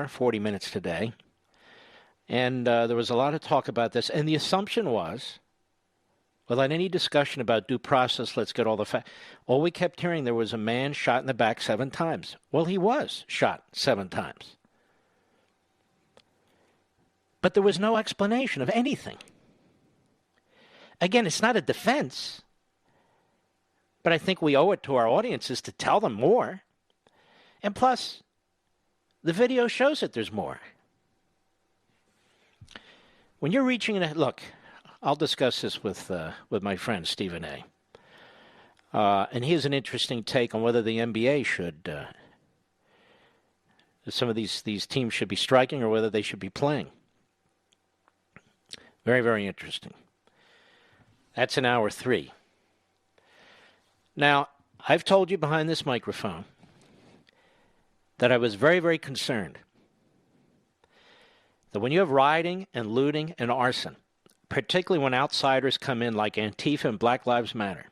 40 minutes today. And there was a lot of talk about this. And the assumption was, without any discussion about due process, let's get all the facts. All we kept hearing, there was a man shot in the back 7 times. Well, he was shot 7 times. But there was no explanation of anything. Again, it's not a defense. But I think we owe it to our audiences to tell them more. And plus, the video shows that there's more. When you're reaching in, look, I'll discuss this with my friend Stephen A. And he has an interesting take on whether the NBA should, some of these teams should be striking or whether they should be playing. Very, very interesting. That's in hour 3. Now, I've told you behind this microphone that I was very, very concerned that when you have rioting and looting and arson, particularly when outsiders come in like Antifa and Black Lives Matter,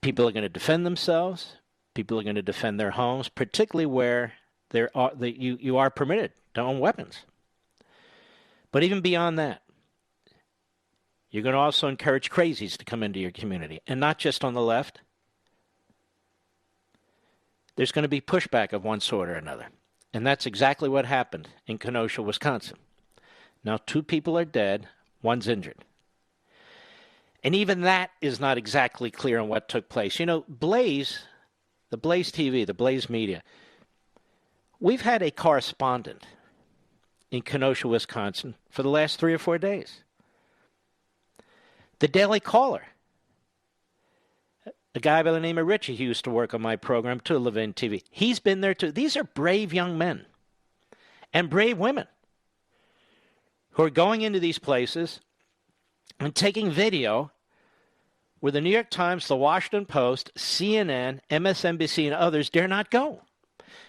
people are going to defend themselves. People are going to defend their homes, particularly where you are permitted to own weapons. But even beyond that, you're going to also encourage crazies to come into your community, and not just on the left. There's going to be pushback of one sort or another. And that's exactly what happened in Kenosha, Wisconsin. Now, 2 people are dead, 1's injured. And even that is not exactly clear on what took place. You know, Blaze, the Blaze TV, the Blaze Media, we've had a correspondent in Kenosha, Wisconsin for the last 3 or 4 days. The Daily Caller, a guy by the name of Richie, who used to work on my program too, Levin TV. He's been there too. These are brave young men and brave women who are going into these places and taking video where the New York Times, the Washington Post, CNN, MSNBC, and others dare not go.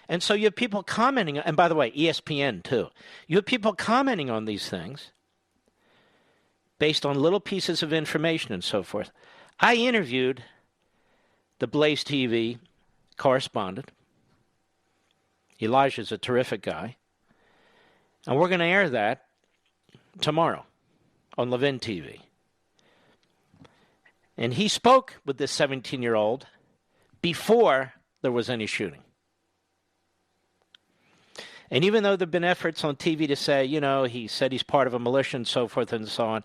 And so you have people commenting, and by the way, ESPN too. You have people commenting on these things based on little pieces of information and so forth. I interviewed the Blaze TV correspondent. Elijah's a terrific guy. And we're going to air that tomorrow on Levin TV. And he spoke with this 17-year-old before there was any shooting. And even though there have been efforts on TV to say, you know, he said he's part of a militia and so forth and so on,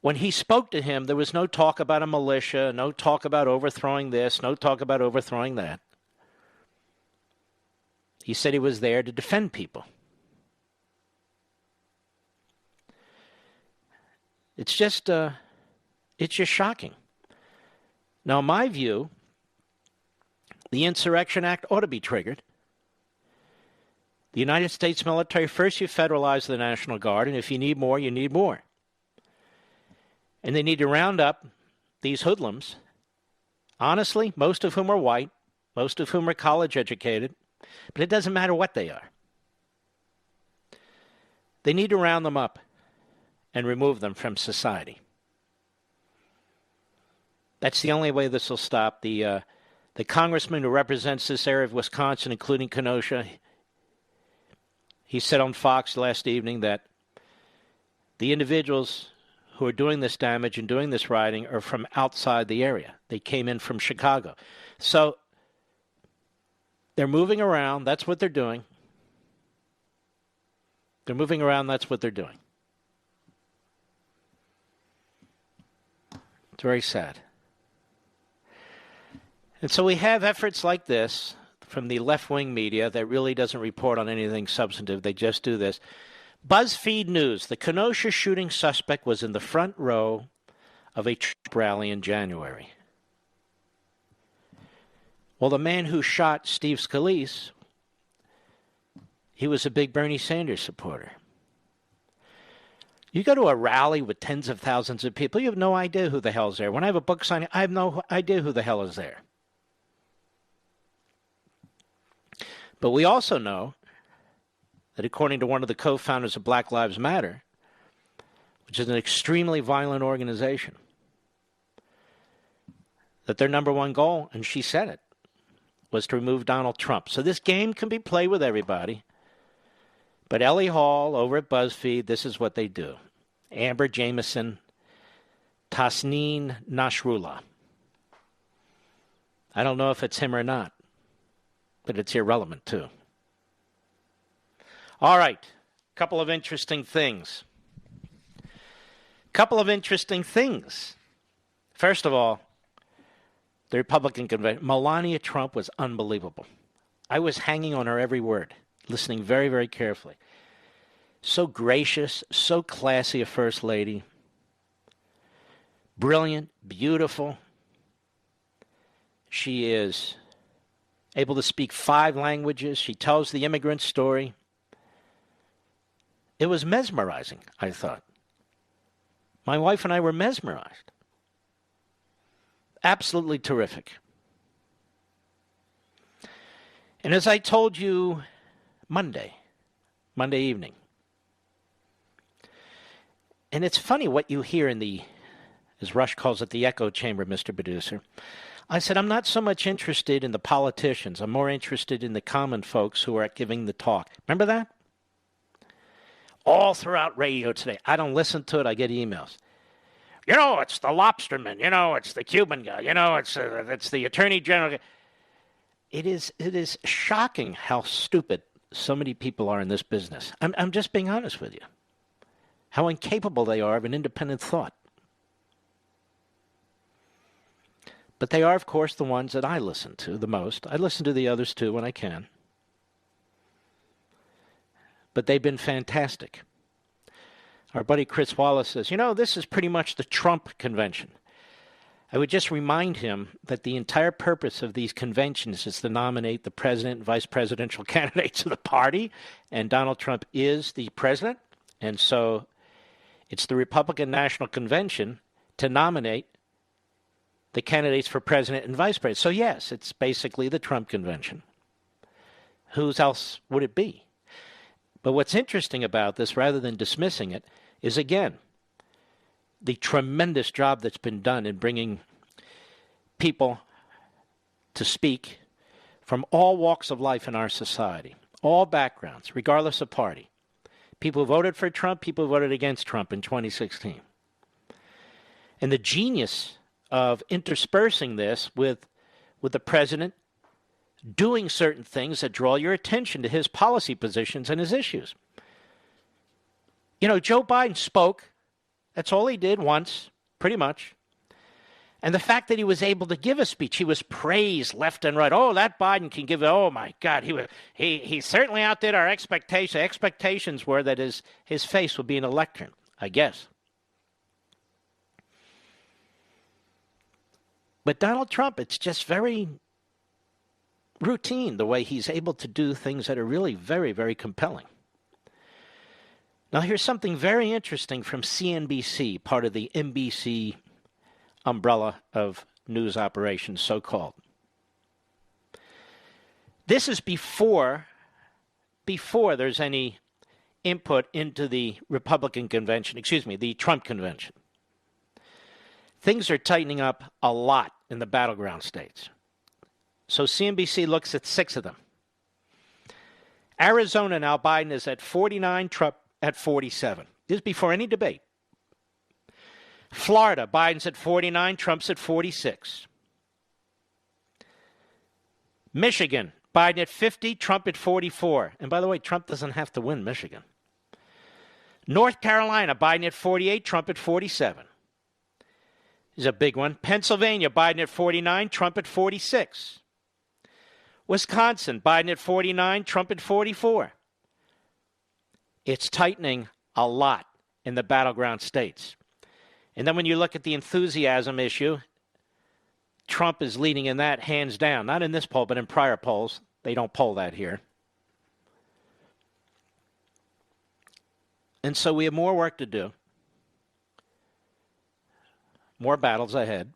when he spoke to him, there was no talk about a militia, no talk about overthrowing this, no talk about overthrowing that. He said he was there to defend people. It's just shocking. Now, in my view, the Insurrection Act ought to be triggered. The United States military, first you federalize the National Guard, and if you need more, you need more. And they need to round up these hoodlums, honestly, most of whom are white, most of whom are college educated, but it doesn't matter what they are. They need to round them up and remove them from society. That's the only way this will stop. The congressman who represents this area of Wisconsin, including Kenosha, he said on Fox last evening that the individuals who are doing this damage and doing this rioting are from outside the area. They came in from Chicago. So they're moving around. That's what they're doing. They're moving around. That's what they're doing. It's very sad. And so we have efforts like this from the left-wing media that really doesn't report on anything substantive. They just do this. BuzzFeed News, the Kenosha shooting suspect was in the front row of a Trump rally in January. Well, the man who shot Steve Scalise, he was a big Bernie Sanders supporter. You go to a rally with tens of thousands of people, you have no idea who the hell's there. When I have a book signing, I have no idea who the hell is there. But we also know that according to one of the co-founders of Black Lives Matter, which is an extremely violent organization, that their number one goal, and she said it, was to remove Donald Trump. So this game can be played with everybody. But Ellie Hall over at BuzzFeed, this is what they do. Amber Jameson, Tasneem Nasrullah. I don't know if it's him or not, but it's irrelevant too. All right, couple of interesting things. First of all, the Republican convention, Melania Trump was unbelievable. I was hanging on her every word, listening very, very carefully. So gracious, so classy a first lady. Brilliant, beautiful. She is able to speak 5 languages. She tells the immigrant story. It was mesmerizing, I thought. My wife and I were mesmerized. Absolutely terrific. And as I told you Monday evening, and it's funny what you hear in the, as Rush calls it, the echo chamber, Mr. Producer. I said, I'm not so much interested in the politicians. I'm more interested in the common folks who are giving the talk. Remember that? All throughout radio today. I don't listen to it. I get emails. You know, it's the lobsterman. You know, it's the Cuban guy. You know, it's the attorney general. It is shocking how stupid so many people are in this business. I'm just being honest with you. How incapable they are of an independent thought. But they are, of course, the ones that I listen to the most. I listen to the others, too, when I can. But they've been fantastic. Our buddy Chris Wallace says, you know, this is pretty much the Trump convention. I would just remind him that the entire purpose of these conventions is to nominate the president and vice presidential candidates of the party, and Donald Trump is the president, and so it's the Republican National Convention to nominate the candidates for president and vice president. So yes, it's basically the Trump convention. Whose else would it be? But what's interesting about this, rather than dismissing it, is again, the tremendous job that's been done in bringing people to speak from all walks of life in our society, all backgrounds, regardless of party. People who voted for Trump, people who voted against Trump in 2016. And the genius of interspersing this with the president doing certain things that draw your attention to his policy positions and his issues. You know, Joe Biden spoke. That's all he did once, pretty much. And the fact that he was able to give a speech, he was praised left and right. Oh, that Biden can give it. Oh, my God. He certainly outdid our expectations. Expectations were that his face would be in a lectern, I guess. But Donald Trump, it's just very routine the way he's able to do things that are really very, very compelling. Now, here's something very interesting from CNBC, part of the NBC umbrella of news operations, so-called. This is before there's any input into the Republican convention, the Trump convention. Things are tightening up a lot in the battleground states. So CNBC looks at 6 of them. Arizona now, Biden is at 49, Trump at 47. This is before any debate. Florida, Biden's at 49, Trump's at 46. Michigan, Biden at 50, Trump at 44. And by the way, Trump doesn't have to win Michigan. North Carolina, Biden at 48, Trump at 47. This is a big one. Pennsylvania, Biden at 49, Trump at 46. Wisconsin, Biden at 49, Trump at 44. It's tightening a lot in the battleground states. And then when you look at the enthusiasm issue, Trump is leading in that hands down. Not in this poll, but in prior polls. They don't poll that here. And so we have more work to do. More battles ahead.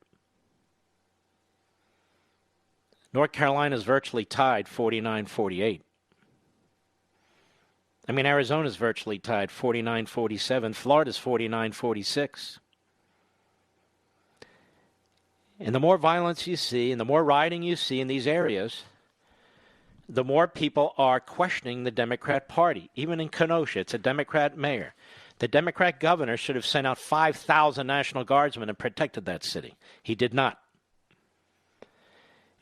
North Carolina is virtually tied 49-48. I mean, Arizona's virtually tied 49-47. Florida's 49-46. And the more violence you see and the more rioting you see in these areas, the more people are questioning the Democrat Party. Even in Kenosha, it's a Democrat mayor. The Democrat governor should have sent out 5,000 National Guardsmen and protected that city. He did not.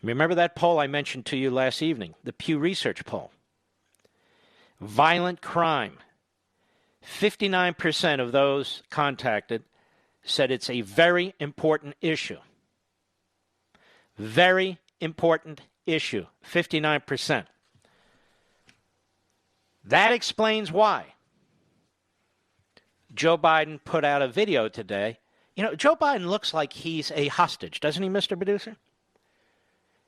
Remember that poll I mentioned to you last evening, the Pew Research poll? Violent crime. 59% of those contacted said it's a very important issue. Very important issue. 59%. That explains why Joe Biden put out a video today. You know, Joe Biden looks like he's a hostage, doesn't he, Mr. Producer?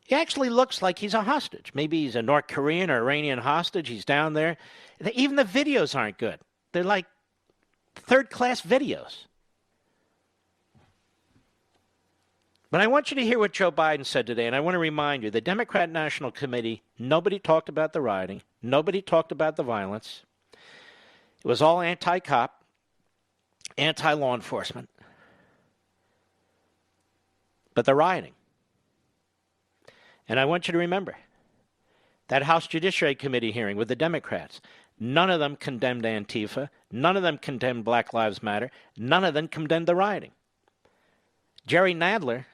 He actually looks like he's a hostage. Maybe he's a North Korean or Iranian hostage. He's down there. Even the videos aren't good. They're like third-class videos. But I want you to hear what Joe Biden said today, and I want to remind you, the Democrat National Committee, nobody talked about the rioting. Nobody talked about the violence. It was all anti-cop, anti-law enforcement. But the rioting. And I want you to remember, that House Judiciary Committee hearing with the Democrats, none of them condemned Antifa. None of them condemned Black Lives Matter. None of them condemned the rioting. Jerry Nadler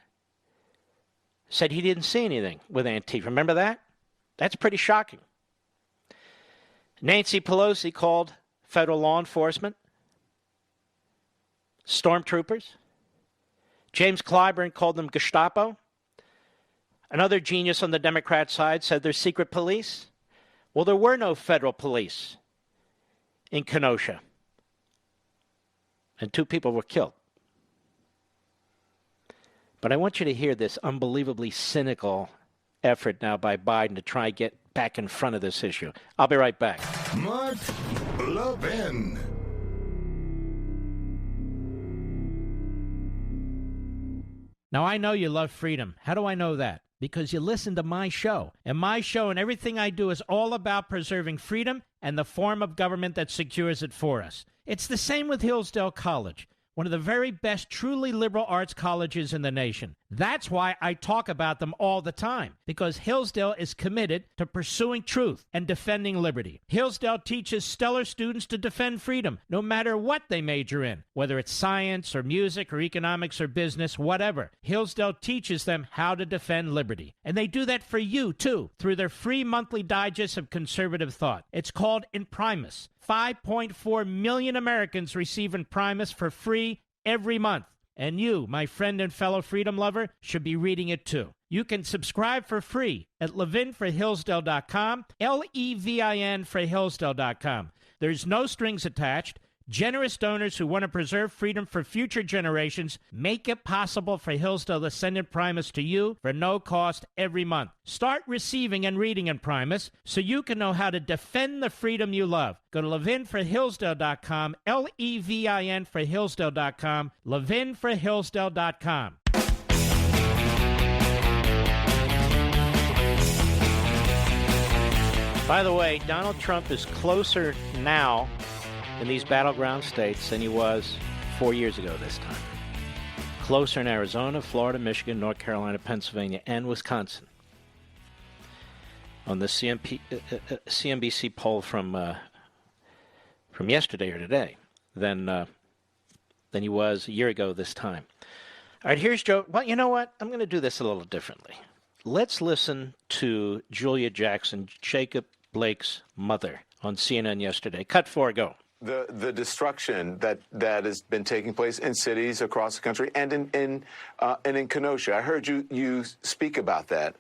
said he didn't see anything with Antifa. Remember that? That's pretty shocking. Nancy Pelosi called federal law enforcement stormtroopers. James Clyburn called them Gestapo. Another genius on the Democrat side said they're secret police. Well, there were no federal police in Kenosha. And 2 people were killed. But I want you to hear this unbelievably cynical effort now by Biden to try and get back in front of this issue. I'll be right back. Mark Levin. Now, I know you love freedom. How do I know that? Because you listen to my show. And my show and everything I do is all about preserving freedom and the form of government that secures it for us. It's the same with Hillsdale College, one of the very best truly liberal arts colleges in the nation. That's why I talk about them all the time, because Hillsdale is committed to pursuing truth and defending liberty. Hillsdale teaches stellar students to defend freedom, no matter what they major in, whether it's science or music or economics or business, whatever. Hillsdale teaches them how to defend liberty. And they do that for you, too, through their free monthly digest of conservative thought. It's called Imprimis. 5.4 million Americans receive Imprimis for free every month. And you, my friend and fellow freedom lover, should be reading it too. You can subscribe for free at levinforhillsdale.com, Levin for Hillsdale.com. There's no strings attached. Generous donors who want to preserve freedom for future generations make it possible for Hillsdale to send Imprimis to you for no cost every month. Start receiving and reading Imprimis so you can know how to defend the freedom you love. Go to levinforhillsdale.com, Levin for Hillsdale.com, levinforhillsdale.com. By the way, Donald Trump is closer now in these battleground states than he was 4 years ago this time. Closer in Arizona, Florida, Michigan, North Carolina, Pennsylvania, and Wisconsin. On the CNBC poll from yesterday or today than he was a year ago this time. All right, here's Joe. Well, you know what? I'm going to do this a little differently. Let's listen to Julia Jackson, Jacob Blake's mother, on CNN yesterday. Cut 4, go. The destruction that has been taking place in cities across the country and in Kenosha. I heard you speak about that.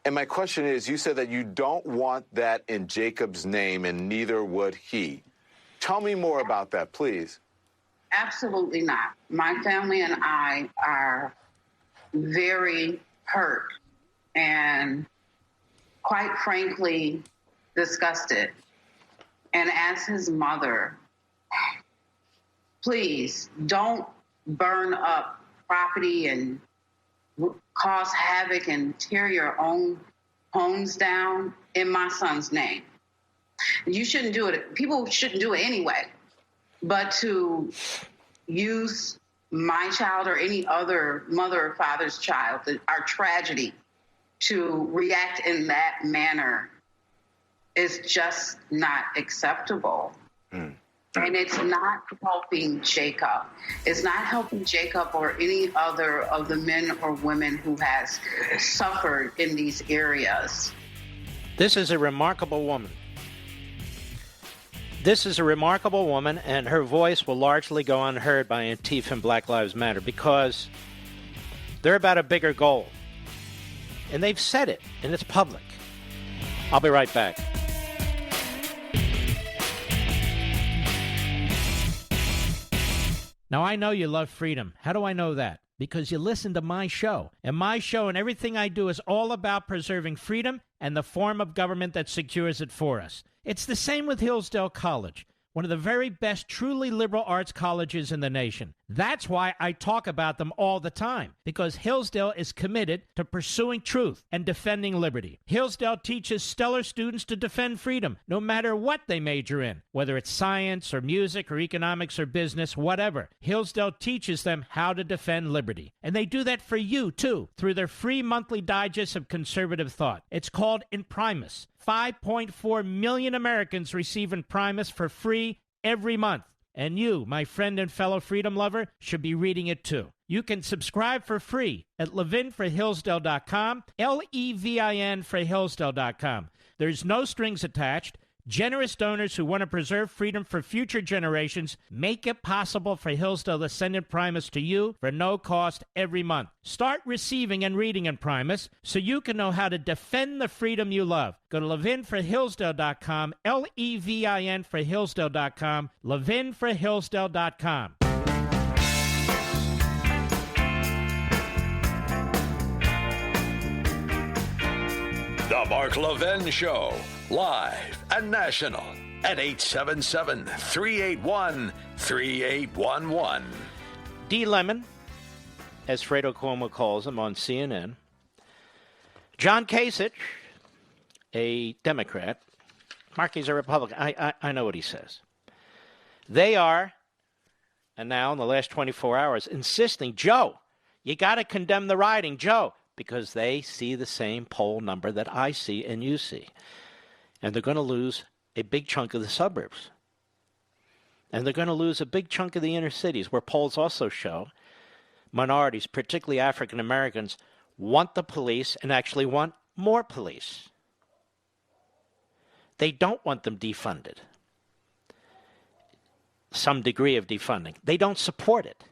And my question is, you said that you don't want that in Jacob's name, and neither would he. Tell me more about that, please. Absolutely not. My family and I are very hurt and, quite frankly, disgusted. And as his mother, please don't burn up property and cause havoc and tear your own homes down in my son's name. You shouldn't do it. People shouldn't do it anyway. But to use my child or any other mother or father's child, our tragedy, to react in that manner is just not acceptable. And it's not helping Jacob. It's not helping Jacob or any other of the men or women who has suffered in these areas. This is a remarkable woman. This is a remarkable woman, and her voice will largely go unheard by Antifa and Black Lives Matter because they're about a bigger goal. And they've said it, and it's public. I'll be right back. Now, I know you love freedom. How do I know that? Because you listen to my show. And my show and everything I do is all about preserving freedom and the form of government that secures it for us. It's the same with Hillsdale College, one of the very best truly liberal arts colleges in the nation. That's why I talk about them all the time, because Hillsdale is committed to pursuing truth and defending liberty. Hillsdale teaches stellar students to defend freedom, no matter what they major in, whether it's science or music or economics or business, whatever. Hillsdale teaches them how to defend liberty. And they do that for you, too, through their free monthly digest of conservative thought. It's called Imprimis. 5.4 million Americans receive Imprimis for free every month. And you, my friend and fellow freedom lover, should be reading it too. You can subscribe for free at levinforhillsdale.com, Levin for Hillsdale.com. There's no strings attached. Generous donors who want to preserve freedom for future generations make it possible for Hillsdale to send Imprimis to you for no cost every month. Start receiving and reading Imprimis so you can know how to defend the freedom you love. Go to levinforhillsdale.com, Levin for Hillsdale.com, levinforhillsdale.com. The Mark Levin Show, live and national at 877-381-3811. D. Lemon, as Fredo Cuomo calls him on CNN. John Kasich, a Democrat. Mark, he's a Republican. I know what he says. They are, and now in the last 24 hours, insisting, Joe, you got to condemn the rioting, Joe, because they see the same poll number that I see and you see. And they're going to lose a big chunk of the suburbs. And they're going to lose a big chunk of the inner cities, where polls also show minorities, particularly African Americans, want the police and actually want more police. They don't want them defunded. Some degree of defunding. They don't support it.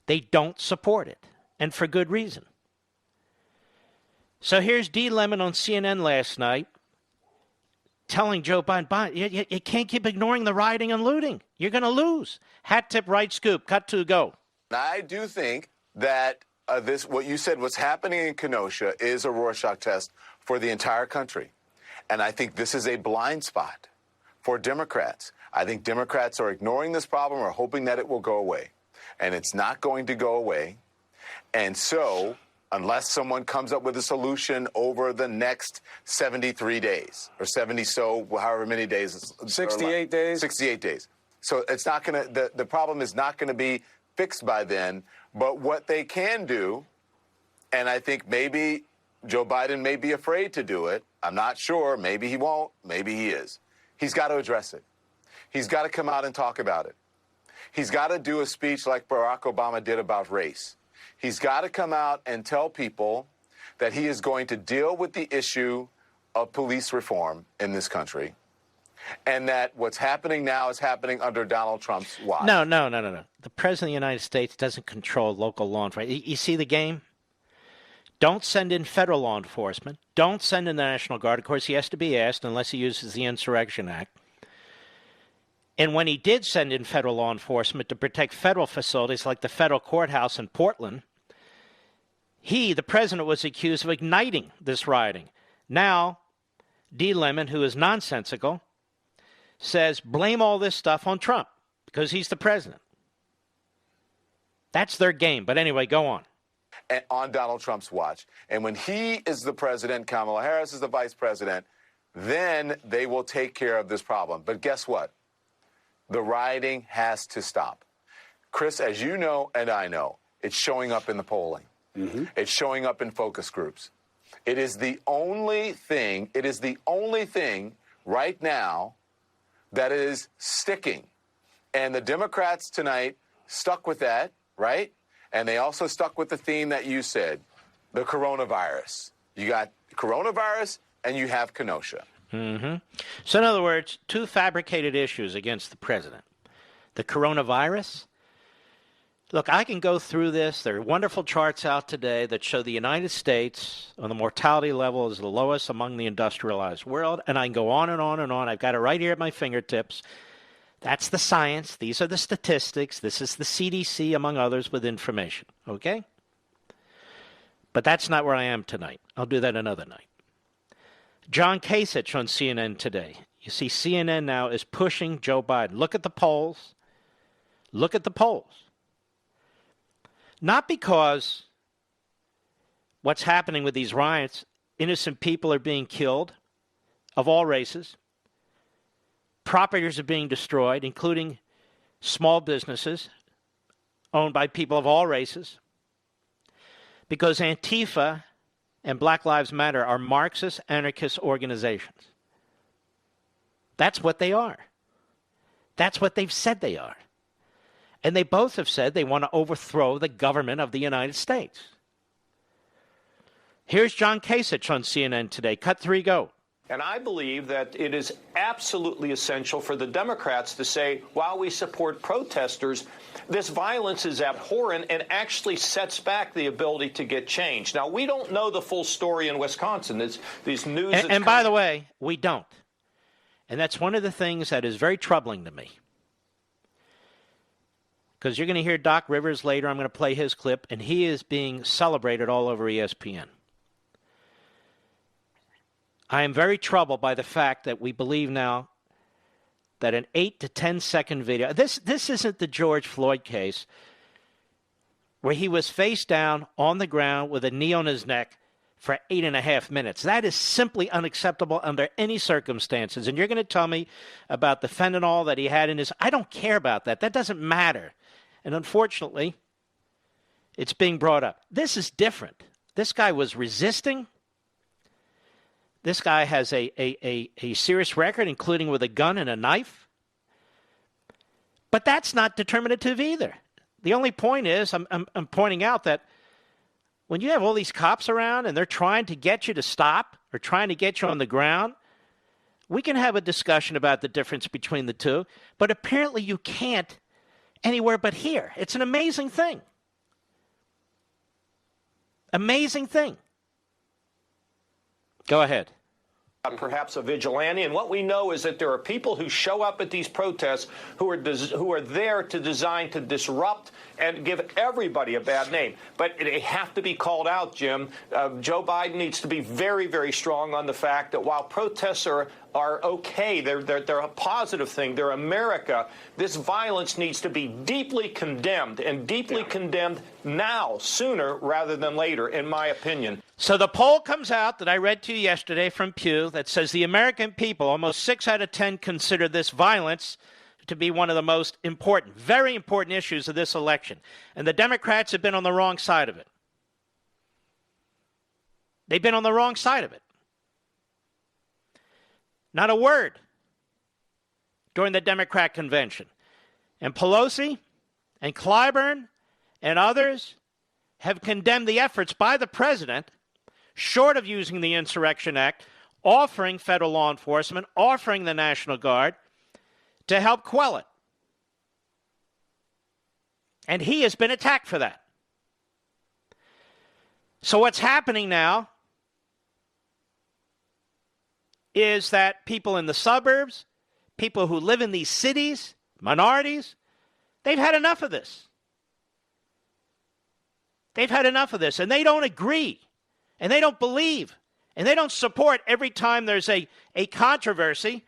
They don't support it. And for good reason. So here's D. Lemon on CNN last night telling Joe Biden, you can't keep ignoring the rioting and looting. You're going to lose. Hat tip, right scoop, cut to go. I do think that what you said, what's happening in Kenosha, is a Rorschach test for the entire country. And I think this is a blind spot for Democrats. I think Democrats are ignoring this problem or hoping that it will go away. And it's not going to go away. And so, unless someone comes up with a solution over the next 73 days, or 70 however many days. 68 days. 68 days. So it's not going to, the problem is not going to be fixed by then. But what they can do, and I think maybe Joe Biden may be afraid to do it. I'm not sure. Maybe he won't. Maybe he is. He's got to address it. He's got to come out and talk about it. He's got to do a speech like Barack Obama did about race. He's got to come out and tell people that he is going to deal with the issue of police reform in this country, and that what's happening now is happening under Donald Trump's watch. No. The President of the United States doesn't control local law enforcement. You see the game? Don't send in federal law enforcement. Don't send in the National Guard. Of course, he has to be asked unless he uses the Insurrection Act. And when he did send in federal law enforcement to protect federal facilities like the federal courthouse in Portland, the president, was accused of igniting this rioting. Now, D. Lemon, who is nonsensical, says blame all this stuff on Trump because he's the president. That's their game. But anyway, go on. And on Donald Trump's watch. And when he is the president, Kamala Harris is the vice president, then they will take care of this problem. But guess what? The rioting has to stop. Chris, as you know and I know, it's showing up in the polling. Mm-hmm. It's showing up in focus groups. It is the only thing right now that is sticking. And the Democrats tonight stuck with that, right? And they also stuck with the theme that you said, the coronavirus. You got coronavirus and you have Kenosha. Mm-hmm. So in other words, two fabricated issues against the president. The coronavirus. Look, I can go through this. There are wonderful charts out today that show the United States on the mortality level is the lowest among the industrialized world. And I can go on and on and on. I've got it right here at my fingertips. That's the science. These are the statistics. This is the CDC, among others, with information. Okay? But that's not where I am tonight. I'll do that another night. John Kasich on CNN today. You see, CNN now is pushing Joe Biden. Look at the polls. Look at the polls. Not because what's happening with these riots, innocent people are being killed of all races. Properties are being destroyed, including small businesses owned by people of all races. Because Antifa and Black Lives Matter are Marxist anarchist organizations. That's what they are. That's what they've said they are. And they both have said they want to overthrow the government of the United States. Here's John Kasich on CNN today. Cut 3, go. And I believe that it is absolutely essential for the Democrats to say, while we support protesters, this violence is abhorrent and actually sets back the ability to get change. Now, we don't know the full story in Wisconsin. These news. And by the way, we don't. And that's one of the things that is very troubling to me. Because you're going to hear Doc Rivers later. I'm going to play his clip, and he is being celebrated all over ESPN. I am very troubled by the fact that we believe now that an 8 to 10 second video, this isn't the George Floyd case where he was face down on the ground with a knee on his neck for 8.5 minutes. That is simply unacceptable under any circumstances. And you're going to tell me about the fentanyl that he had in his... I don't care about that. That doesn't matter. And unfortunately, it's being brought up. This is different. This guy was resisting. This guy has a serious record, including with a gun and a knife. But that's not determinative either. The only point is, I'm pointing out that when you have all these cops around and they're trying to get you to stop or trying to get you on the ground, we can have a discussion about the difference between the two. But apparently you can't anywhere but here. It's an amazing thing. Amazing thing. Go ahead. Perhaps a vigilante, and what we know is that there are people who show up at these protests who are there to design to disrupt and give everybody a bad name. But they have to be called out, Jim. Joe Biden needs to be very, very strong on the fact that while protests are okay, they're a positive thing. They're America. This violence needs to be deeply condemned, and deeply condemned now, sooner rather than later, in my opinion. So the poll comes out that I read to you yesterday from Pew that says the American people, almost 6 out of 10, consider this violence to be one of the most important, very important issues of this election. And the Democrats have been on the wrong side of it. They've been on the wrong side of it. Not a word during the Democrat convention. And Pelosi and Clyburn and others have condemned the efforts by the president, short of using the Insurrection Act, offering federal law enforcement, offering the National Guard to help quell it. And he has been attacked for that. So what's happening now is that people in the suburbs, people who live in these cities, minorities, they've had enough of this. They've had enough of this, and they don't agree, and they don't believe, and they don't support every time there's a controversy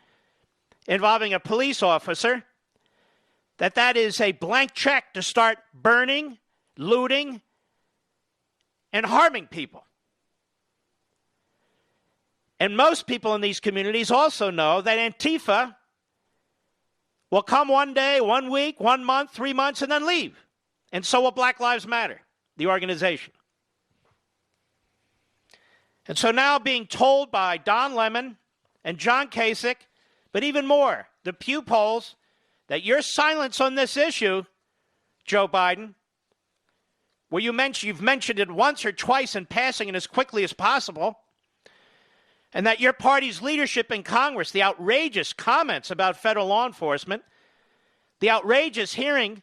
involving a police officer, that is a blank check to start burning, looting, and harming people. And most people in these communities also know that Antifa will come one day, 1 week, 1 month, 3 months, and then leave. And so will Black Lives Matter, the organization. And so now being told by Don Lemon and John Kasich, but even more, the Pew polls, that your silence on this issue, Joe Biden, where you've mentioned it once or twice in passing and as quickly as possible, and that your party's leadership in Congress, the outrageous comments about federal law enforcement, the outrageous hearing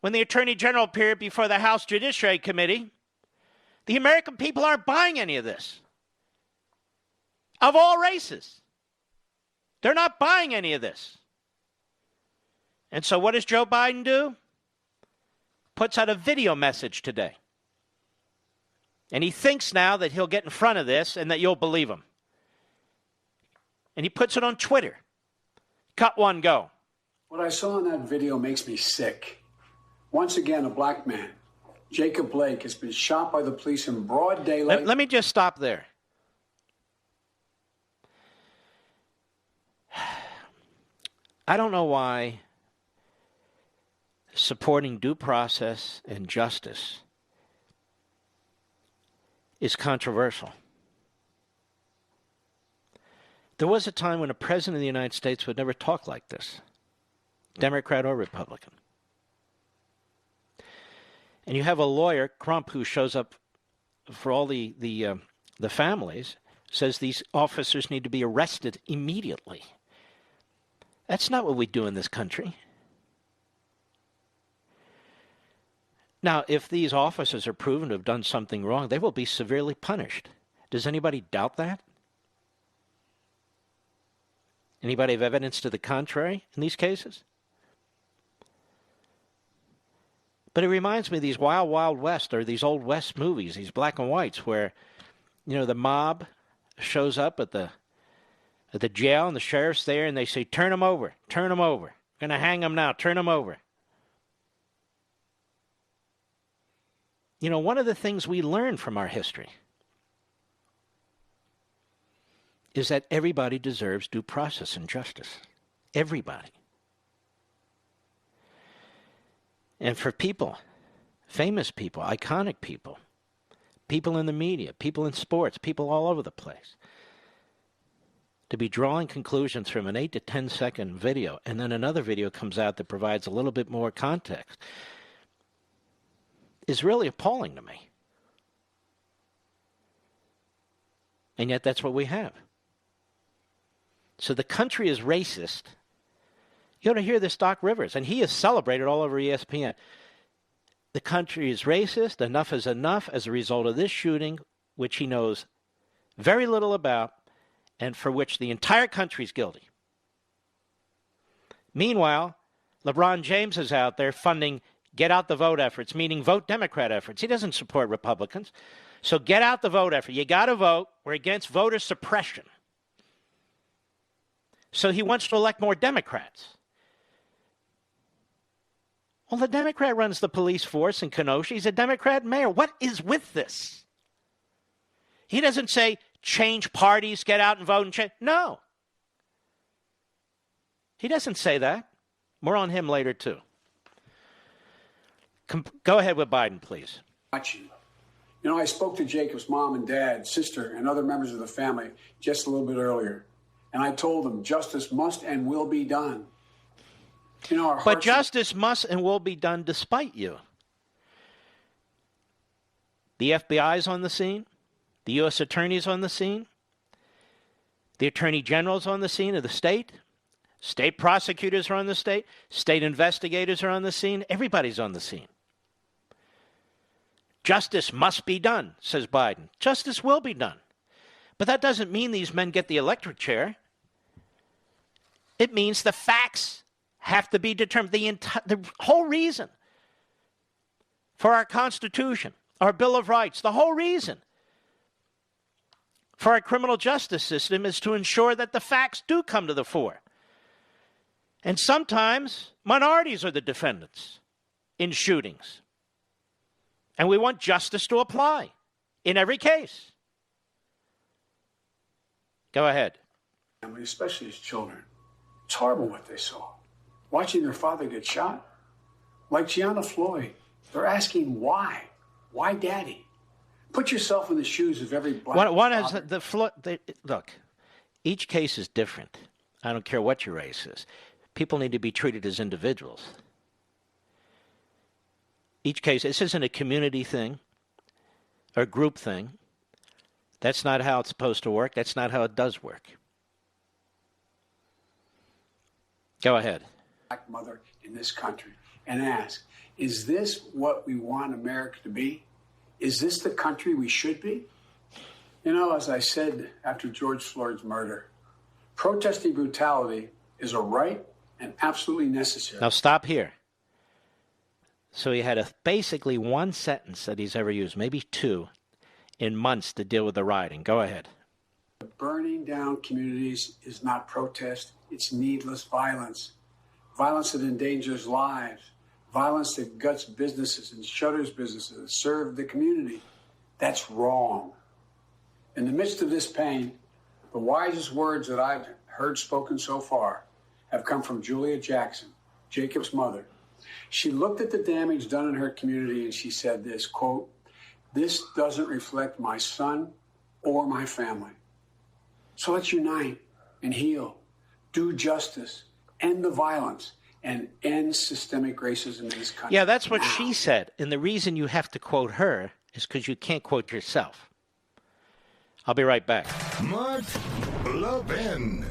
when the Attorney General appeared before the House Judiciary Committee, the American people aren't buying any of this. Of all races. They're not buying any of this. And so what does Joe Biden do? Puts out a video message today. And he thinks now that he'll get in front of this and that you'll believe him. And he puts it on Twitter. Cut one, go. What I saw in that video makes me sick. Once again, a black man, Jacob Blake, has been shot by the police in broad daylight. Let me just stop there. I don't know why supporting due process and justice is controversial. There was a time when a president of the United States would never talk like this, Democrat or Republican. And you have a lawyer, Crump, who shows up for all the families, says these officers need to be arrested immediately. That's not what we do in this country. Now, if these officers are proven to have done something wrong, they will be severely punished. Does anybody doubt that? Anybody have evidence to the contrary in these cases? But it reminds me of these Wild Wild West or these Old West movies, these black and whites, where, you know, the mob shows up at the jail and the sheriff's there and they say, turn him over, turn him over. Gonna hang him now, turn him over. You know, one of the things we learn from our history is that everybody deserves due process and justice. Everybody. And for people, famous people, iconic people, people in the media, people in sports, people all over the place, to be drawing conclusions from an 8 to 10 second video, and then another video comes out that provides a little bit more context, is really appalling to me. And yet that's what we have. So the country is racist. You ought to hear this Doc Rivers, and he is celebrated all over ESPN. The country is racist. Enough is enough as a result of this shooting, which he knows very little about, and for which the entire country is guilty. Meanwhile, LeBron James is out there funding get out the vote efforts, meaning vote Democrat efforts. He doesn't support Republicans. So get out the vote effort. You got to vote. We're against voter suppression. So he wants to elect more Democrats. Well, the Democrat runs the police force in Kenosha. He's a Democrat mayor. What is with this? He doesn't say change parties, get out and vote and change. No. He doesn't say that. More on him later, too. Go ahead with Biden, please. Watching. You know, I spoke to Jacob's mom and dad, sister, and other members of the family just a little bit earlier. And I told them justice must and will be done. You know, but justice must and will be done despite you. The FBI's on the scene. The U.S. Attorney's on the scene. The Attorney General's on the scene of the state. State prosecutors are on the state. State investigators are on the scene. Everybody's on the scene. Justice must be done, says Biden. Justice will be done. But that doesn't mean these men get the electric chair. It means the facts have to be determined. The whole reason for our Constitution, our Bill of Rights, the whole reason for our criminal justice system is to ensure that the facts do come to the fore. And sometimes minorities are the defendants in shootings. And we want justice to apply in every case. Go ahead. Especially as children. It's horrible what they saw. Watching their father get shot. Like Gianna Floyd. They're asking why. Why daddy? Put yourself in the shoes of every black One is father. look, each case is different. I don't care what your race is. People need to be treated as individuals. Each case, this isn't a community thing or a group thing. That's not how it's supposed to work. That's not how it does work. Go ahead. Black mother in this country and ask, is this what we want America to be? Is this the country we should be? You know, as I said after George Floyd's murder, protesting brutality is a right and absolutely necessary. Now stop here. So he had basically one sentence that he's ever used, maybe two, in months to deal with the rioting. Go ahead. Burning down communities is not protest. It's needless violence. Violence that endangers lives. Violence that guts businesses and shutters businesses that serve the community. That's wrong. In the midst of this pain, the wisest words that I've heard spoken so far have come from Julia Jackson, Jacob's mother. She looked at the damage done in her community and she said this, quote, "This doesn't reflect my son or my family. So let's unite and heal, do justice, end the violence, and end systemic racism in this country." Yeah, that's what now. she said. And the reason you have to quote her is because you can't quote yourself. I'll be right back. Mark Levin.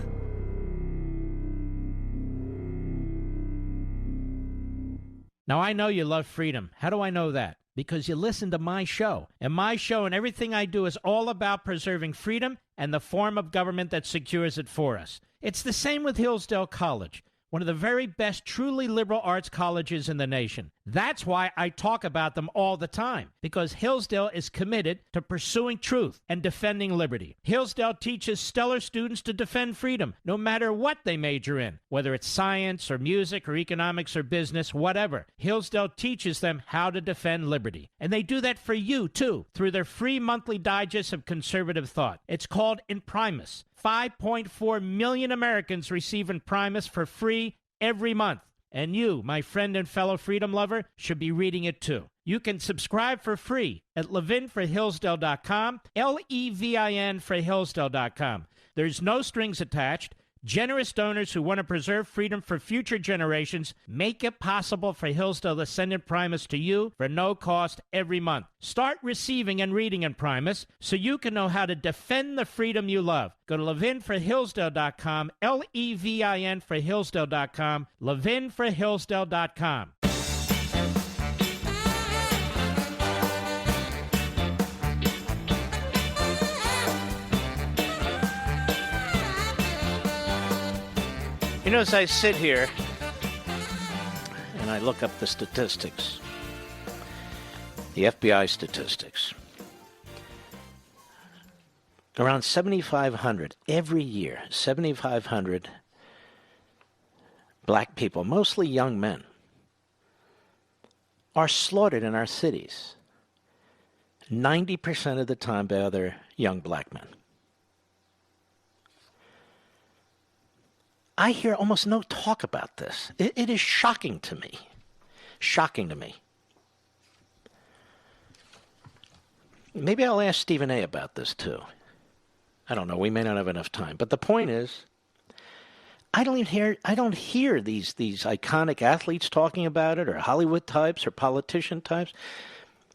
Now, I know you love freedom. How do I know that? Because you listen to my show. And my show and everything I do is all about preserving freedom and the form of government that secures it for us. It's the same with Hillsdale College, one of the very best truly liberal arts colleges in the nation. That's why I talk about them all the time, because Hillsdale is committed to pursuing truth and defending liberty. Hillsdale teaches stellar students to defend freedom, no matter what they major in, whether it's science or music or economics or business, whatever. Hillsdale teaches them how to defend liberty. And they do that for you, too, through their free monthly digest of conservative thought. It's called Imprimis. 5.4 million Americans receive Imprimis for free every month. And you, my friend and fellow freedom lover, should be reading it too. You can subscribe for free at levinforhillsdale.com, Levin for Hillsdale.com. There's no strings attached. Generous donors who want to preserve freedom for future generations make it possible for Hillsdale to send Imprimis to you for no cost every month. Start receiving and reading Imprimis so you can know how to defend the freedom you love. Go to levinforhillsdale.com, Levin for Hillsdale.com, levinforhillsdale.com. You know, as I sit here and I look up the statistics, the FBI statistics, around 7,500 every year, 7,500 black people, mostly young men, are slaughtered in our cities, 90% of the time by other young black men. I hear almost no talk about this. It is shocking to me. Shocking to me. Maybe I'll ask Stephen A. about this too. I don't know. We may not have enough time. But the point is, I don't hear these iconic athletes talking about it, or Hollywood types, or politician types.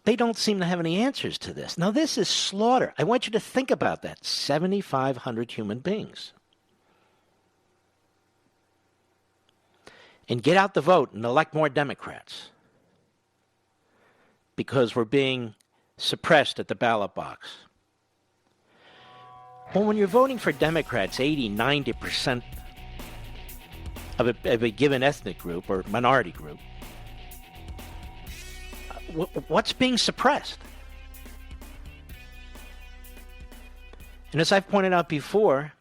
They don't seem to have any answers to this. Now, this is slaughter. I want you to think about that. 7,500 human beings. And get out the vote and elect more Democrats, because we're being suppressed at the ballot box. Well, when you're voting for Democrats, 80, 90% of a given ethnic group or minority group, what's being suppressed? And as I've pointed out before,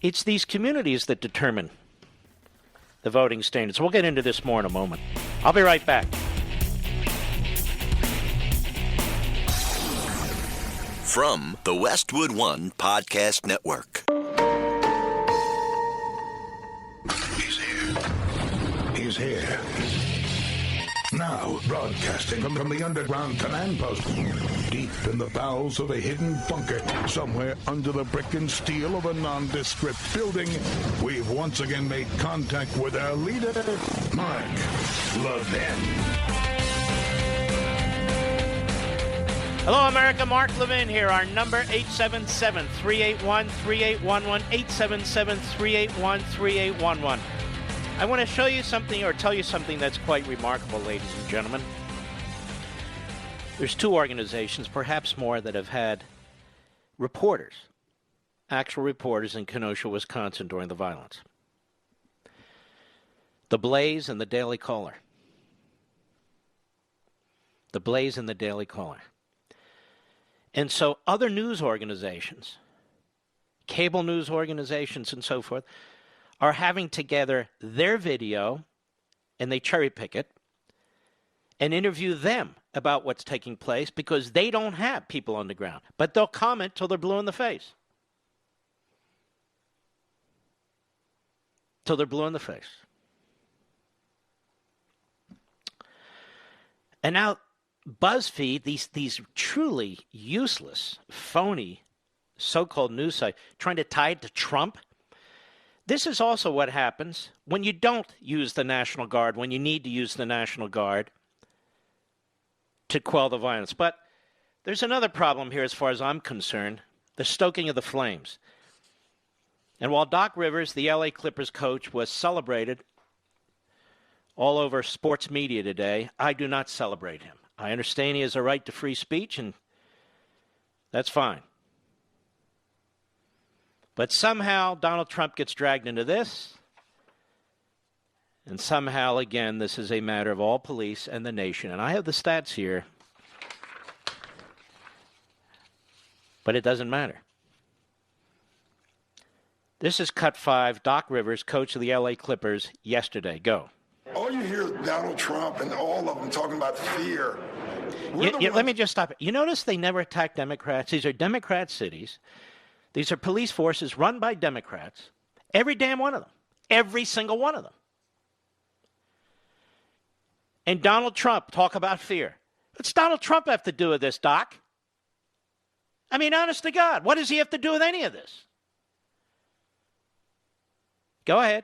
it's these communities that determine the voting standards. We'll get into this more in a moment. I'll be right back. From the Westwood One Podcast Network. He's here. Now broadcasting broadcasting from the underground command post, deep in the bowels of a hidden bunker, somewhere under the brick and steel of a nondescript building, we've once again made contact with our leader, Mark Levin. Hello, America. Mark Levin here. Our number, 877-381-3811, 877-381-3811. I want to show you something or tell you something that's quite remarkable, ladies and gentlemen. There's two organizations, perhaps more, that have had reporters, actual reporters in Kenosha, Wisconsin during the violence. The Blaze and the Daily Caller. The Blaze and the Daily Caller. And so other news organizations, cable news organizations and so forth, are having together their video, and they cherry pick it, and interview them about what's taking place because they don't have people on the ground. But they'll comment till they're blue in the face. Till they're blue in the face. And now BuzzFeed, these truly useless, phony, so-called news site, trying to tie it to Trump. This is also what happens when you don't use the National Guard, when you need to use the National Guard to quell the violence. But there's another problem here as far as I'm concerned, the stoking of the flames. And while Doc Rivers, the LA Clippers coach, was celebrated all over sports media today, I do not celebrate him. I understand he has a right to free speech, and that's fine. But somehow Donald Trump gets dragged into this, and somehow, again, this is a matter of all police and the nation. And I have the stats here, but it doesn't matter. This is Cut 5, Doc Rivers, coach of the LA Clippers, yesterday. Go. All you hear is Donald Trump and all of them talking about fear. Let me just stop it. You notice they never attack Democrats. These are Democrat cities. These are police forces run by Democrats. Every damn one of them. Every single one of them. And Donald Trump, talk about fear. What's Donald Trump have to do with this, Doc? I mean, honest to God, what does he have to do with any of this? Go ahead.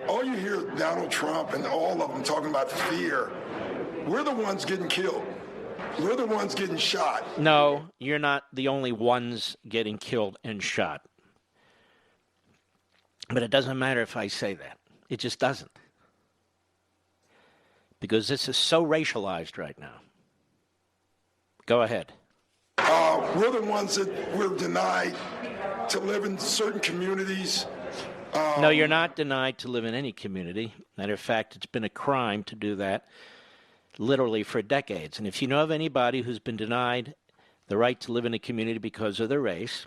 All you hear is Donald Trump and all of them talking about fear. We're the ones getting killed. We're the ones getting shot. No, you're not the only ones getting killed and shot. But it doesn't matter if I say that. It just doesn't. Because this is so racialized right now. Go ahead. We're the ones that we're denied to live in certain communities. No, you're not denied to live in any community. Matter of fact, it's been a crime to do that literally for decades. And if you know of anybody who's been denied the right to live in a community because of their race,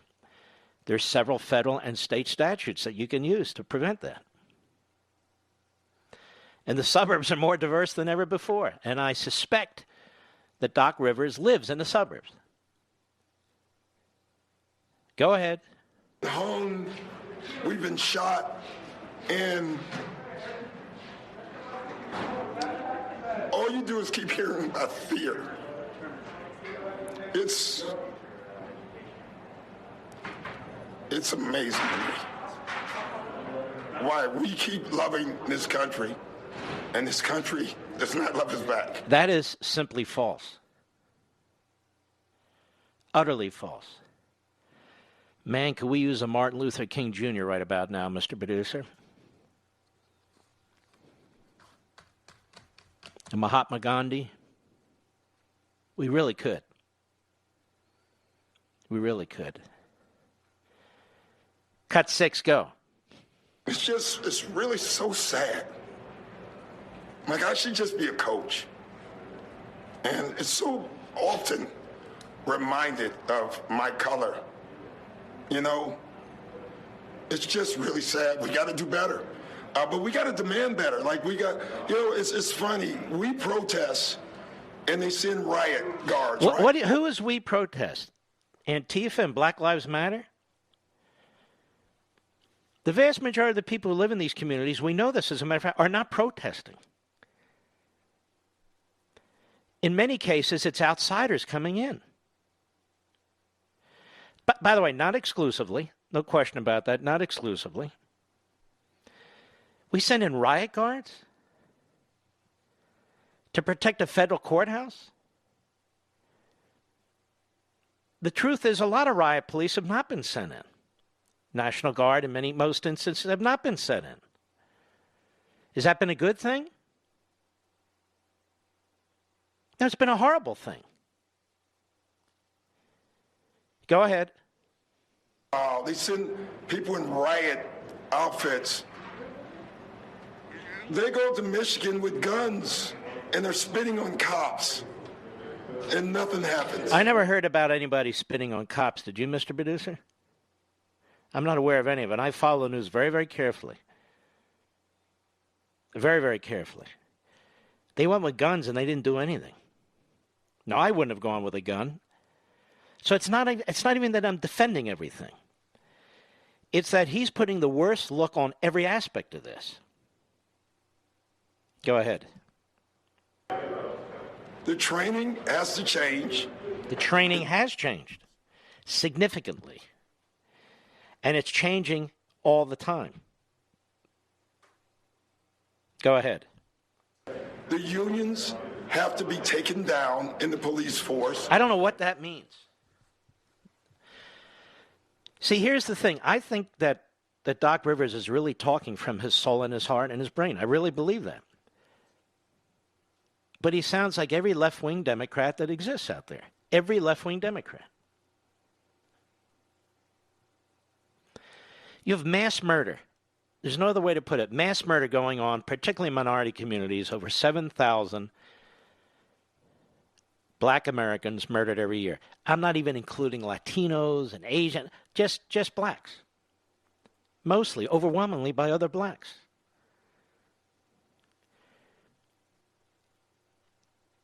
there's several federal and state statutes that you can use to prevent that. And the suburbs are more diverse than ever before. And I suspect that Doc Rivers lives in the suburbs. Go ahead. Hung, we've been shot, and all you do is keep hearing about fear. It's amazing to me why we keep loving this country, and this country does not love us back. That is simply false. Utterly false. Man, could we use a Martin Luther King Jr. right about now, Mr. Producer? A Mahatma Gandhi? We really could. We really could. Cut 6, go. It's really so sad. Like, I should just be a coach. And it's so often reminded of my color. You know, it's just really sad. We got to do better. But we got to demand better. Like, we got, you know, it's funny. We protest, and they send riot guards. Right? Who is we protest? Antifa and Black Lives Matter? The vast majority of the people who live in these communities, we know this as a matter of fact, are not protesting. In many cases, it's outsiders coming in. But by the way, not exclusively. No question about that. Not exclusively. We send in riot guards to protect a federal courthouse. The truth is, a lot of riot police have not been sent in. National Guard, in most instances, have not been sent in. Has that been a good thing? No, it's been a horrible thing. Go ahead. They send people in riot outfits. They go to Michigan with guns, and they're spitting on cops, and nothing happens. I never heard about anybody spitting on cops. Did you, Mr. Producer? I'm not aware of any of it. I follow the news very, very carefully. Very, very carefully. They went with guns, and they didn't do anything. No, I wouldn't have gone with a gun. So it's not even that I'm defending everything. It's that he's putting the worst look on every aspect of this. Go ahead. The training has to change. The training has changed significantly. And it's changing all the time. Go ahead. The unions have to be taken down in the police force. I don't know what that means. See, here's the thing. I think that Doc Rivers is really talking from his soul and his heart and his brain. I really believe that. But he sounds like every left-wing Democrat that exists out there. Every left-wing Democrat. You have mass murder. There's no other way to put it. Mass murder going on, particularly in minority communities. Over 7,000 black Americans murdered every year. I'm not even including Latinos and Asian, just blacks. Mostly, overwhelmingly by other blacks.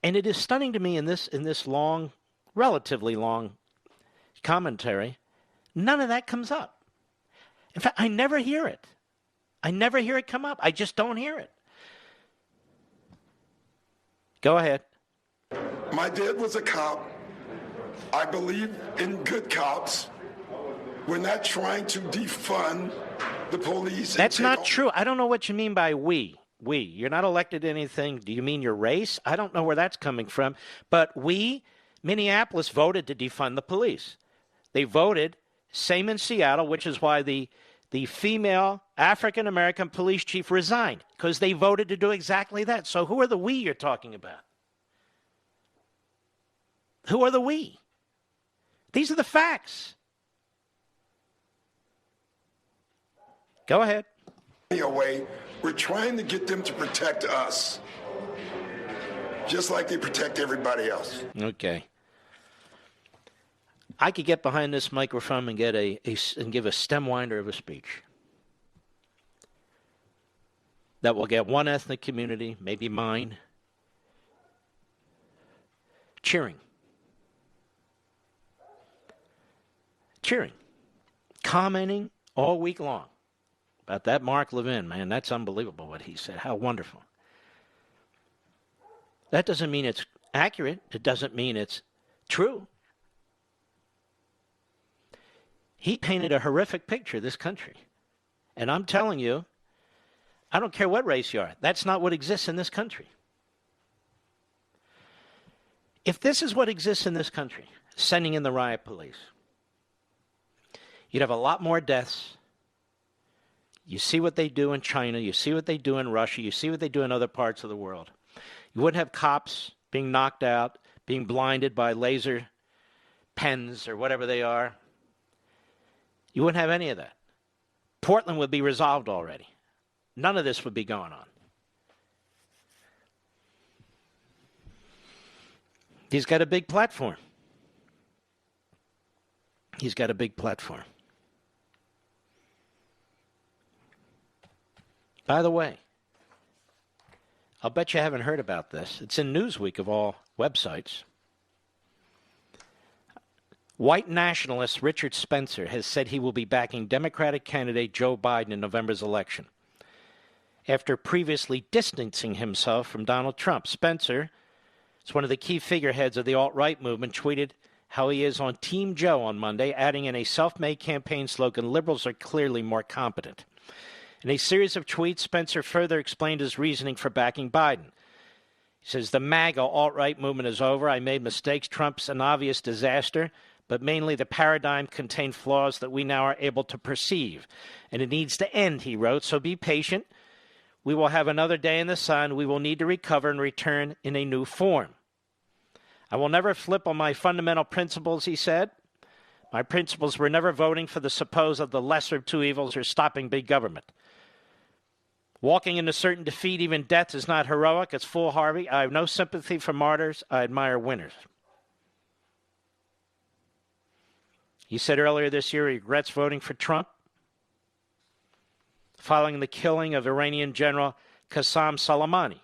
And it is stunning to me in this long, relatively long commentary, none of that comes up. In fact, I never hear it. I never hear it come up. I just don't hear it. Go ahead. My dad was a cop. I believe in good cops. We're not trying to defund the police. That's not true. I don't know what you mean by we. We. You're not elected to anything. Do you mean your race? I don't know where that's coming from. But Minneapolis voted to defund the police. They voted, same in Seattle, which is why the female African-American police chief resigned, because they voted to do exactly that. So who are the we you're talking about? Who are the we? These are the facts. Go ahead. Away, we're trying to get them to protect us, just like they protect everybody else. Okay. I could get behind this microphone and get and give a stem winder of a speech that will get one ethnic community, maybe mine, cheering, commenting all week long about that Mark Levin. Man, that's unbelievable what he said. How wonderful. That doesn't mean it's accurate. It doesn't mean it's true. He painted a horrific picture of this country. And I'm telling you, I don't care what race you are. That's not what exists in this country. If this is what exists in this country, sending in the riot police, you'd have a lot more deaths. You see what they do in China. You see what they do in Russia. You see what they do in other parts of the world. You wouldn't have cops being knocked out, being blinded by laser pens or whatever they are. You wouldn't have any of that. Portland would be resolved already. None of this would be going on. He's got a big platform. He's got a big platform. By the way, I'll bet you haven't heard about this. It's in Newsweek of all websites. White nationalist Richard Spencer has said he will be backing Democratic candidate Joe Biden in November's election, after previously distancing himself from Donald Trump. Spencer, It's one of the key figureheads of the alt-right movement, tweeted how he is on Team Joe on Monday, adding in a self-made campaign slogan, liberals are clearly more competent. In a series of tweets, Spencer further explained his reasoning for backing Biden. He says, the MAGA alt-right movement is over. I made mistakes. Trump's an obvious disaster, but mainly the paradigm contained flaws that we now are able to perceive. And it needs to end, he wrote, so be patient. We will have another day in the sun. We will need to recover and return in a new form. I will never flip on my fundamental principles, he said. My principles were never voting for the supposed of the lesser of two evils or stopping big government. Walking into certain defeat, even death, is not heroic. It's foolhardy. I have no sympathy for martyrs. I admire winners. He said earlier this year he regrets voting for Trump following the killing of Iranian General Qasem Soleimani.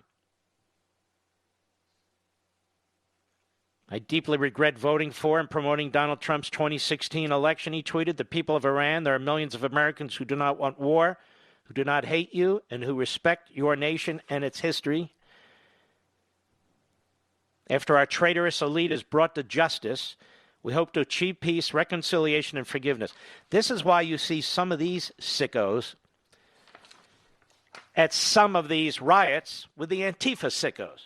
I deeply regret voting for and promoting Donald Trump's 2016 election, he tweeted. The people of Iran, there are millions of Americans who do not want war, who do not hate you, and who respect your nation and its history. After our traitorous elite is brought to justice, we hope to achieve peace, reconciliation, and forgiveness. This is why you see some of these sickos at some of these riots with the Antifa sickos.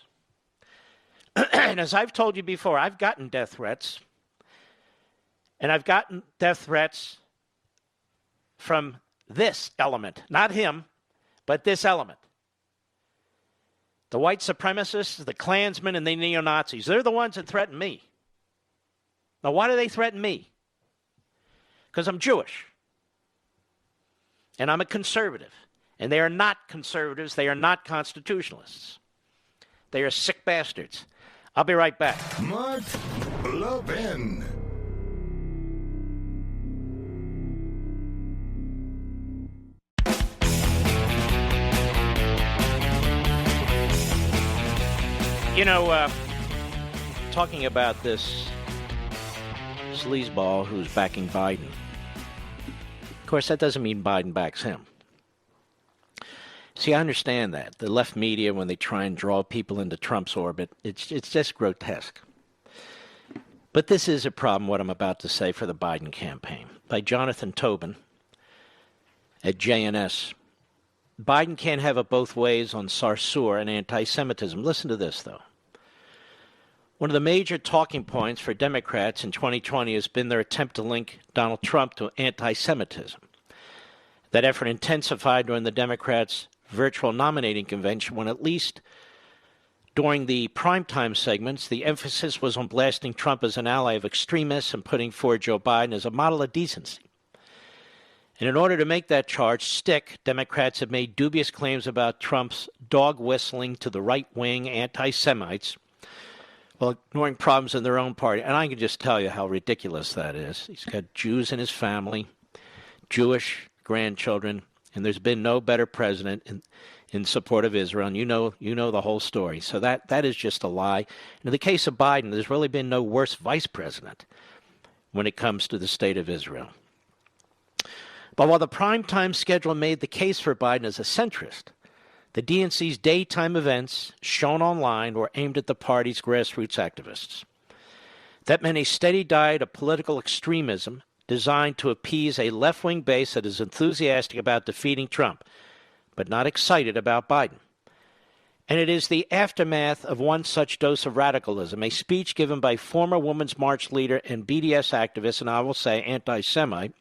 And as I've told you before, I've gotten death threats. And I've gotten death threats from this element. Not him, but this element. The white supremacists, the Klansmen, and the neo-Nazis. They're the ones that threaten me. Now, why do they threaten me? Because I'm Jewish. And I'm a conservative. And they are not conservatives. They are not constitutionalists. They are sick bastards. I'll be right back. Mark Levin. You know, talking about this sleazeball who's backing Biden. Of course, that doesn't mean Biden backs him. See, I understand that. The left media, when they try and draw people into Trump's orbit, it's just grotesque. But this is a problem, what I'm about to say, for the Biden campaign. By Jonathan Tobin at JNS. Biden can't have it both ways on Sarsour and anti-Semitism. Listen to this, though. One of the major talking points for Democrats in 2020 has been their attempt to link Donald Trump to anti-Semitism. That effort intensified during the Democrats' virtual nominating convention when, at least during the primetime segments, the emphasis was on blasting Trump as an ally of extremists and putting forward Joe Biden as a model of decency. And in order to make that charge stick, Democrats have made dubious claims about Trump's dog whistling to the right-wing anti-Semites while ignoring problems in their own party. And I can just tell you how ridiculous that is. He's got Jews in his family, Jewish grandchildren, and there's been no better president in support of Israel. And you know the whole story. So that is just a lie. And in the case of Biden, there's really been no worse vice president when it comes to the state of Israel. But while the primetime schedule made the case for Biden as a centrist, the DNC's daytime events shown online were aimed at the party's grassroots activists. That meant a steady diet of political extremism designed to appease a left-wing base that is enthusiastic about defeating Trump, but not excited about Biden. And it is the aftermath of one such dose of radicalism, a speech given by former Women's March leader and BDS activist, and I will say anti-Semite,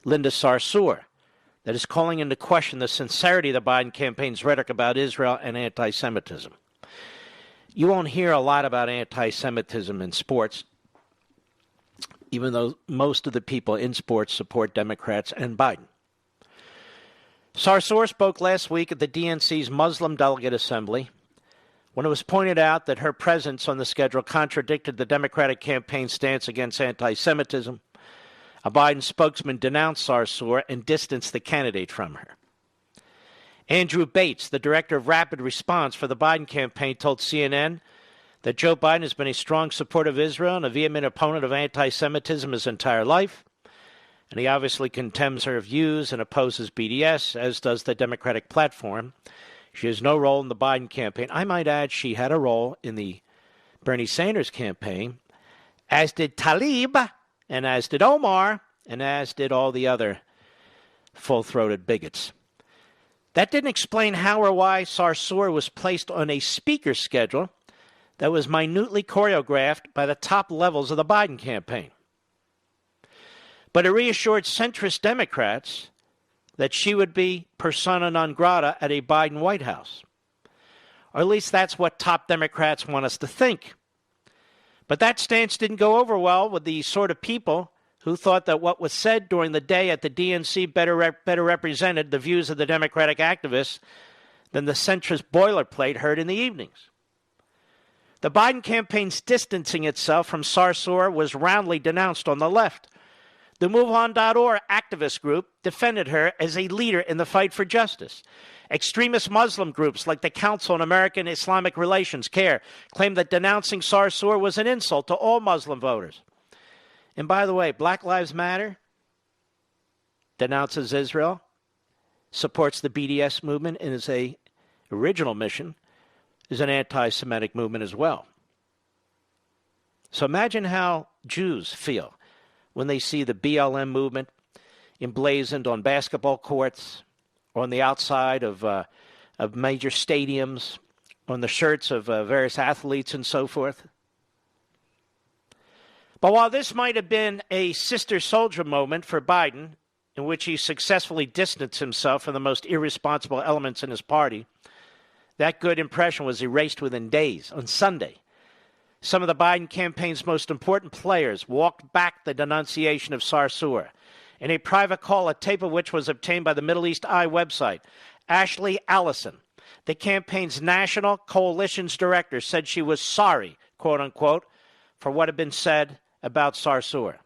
Linda Sarsour, that is calling into question the sincerity of the Biden campaign's rhetoric about Israel and anti-Semitism. You won't hear a lot about anti-Semitism in sports, even though most of the people in sports support Democrats and Biden. Sarsour spoke last week at the DNC's Muslim Delegate Assembly when it was pointed out that her presence on the schedule contradicted the Democratic campaign's stance against anti-Semitism. A Biden spokesman denounced Sarsour and distanced the candidate from her. Andrew Bates, the director of rapid response for the Biden campaign, told CNN that Joe Biden has been a strong supporter of Israel and a vehement opponent of anti-Semitism his entire life. And he obviously contemns her views and opposes BDS, as does the Democratic platform. She has no role in the Biden campaign. I might add she had a role in the Bernie Sanders' campaign, as did Tlaib, and as did Omar, and as did all the other full-throated bigots. That didn't explain how or why Sarsour was placed on a speaker schedule that was minutely choreographed by the top levels of the Biden campaign. But it reassured centrist Democrats that she would be persona non grata at a Biden White House. Or at least that's what top Democrats want us to think. But that stance didn't go over well with the sort of people who thought that what was said during the day at the DNC better represented the views of the Democratic activists than the centrist boilerplate heard in the evenings. The Biden campaign's distancing itself from Sarsour was roundly denounced on the left. The MoveOn.org activist group defended her as a leader in the fight for justice. Extremist Muslim groups like the Council on American Islamic Relations, CARE, claimed that denouncing Sarsour was an insult to all Muslim voters. And by the way, Black Lives Matter denounces Israel, supports the BDS movement, and is a original mission is an anti-Semitic movement as well. So imagine how Jews feel when they see the BLM movement emblazoned on basketball courts, or on the outside of major stadiums, on the shirts of various athletes and so forth. But while this might have been a sister soldier moment for Biden, in which he successfully distanced himself from the most irresponsible elements in his party, that good impression was erased within days. On Sunday, some of the Biden campaign's most important players walked back the denunciation of Sarsour. In a private call, a tape of which was obtained by the Middle East Eye website, Ashley Allison, the campaign's national coalition's director, said she was sorry, quote unquote, for what had been said about Sarsour.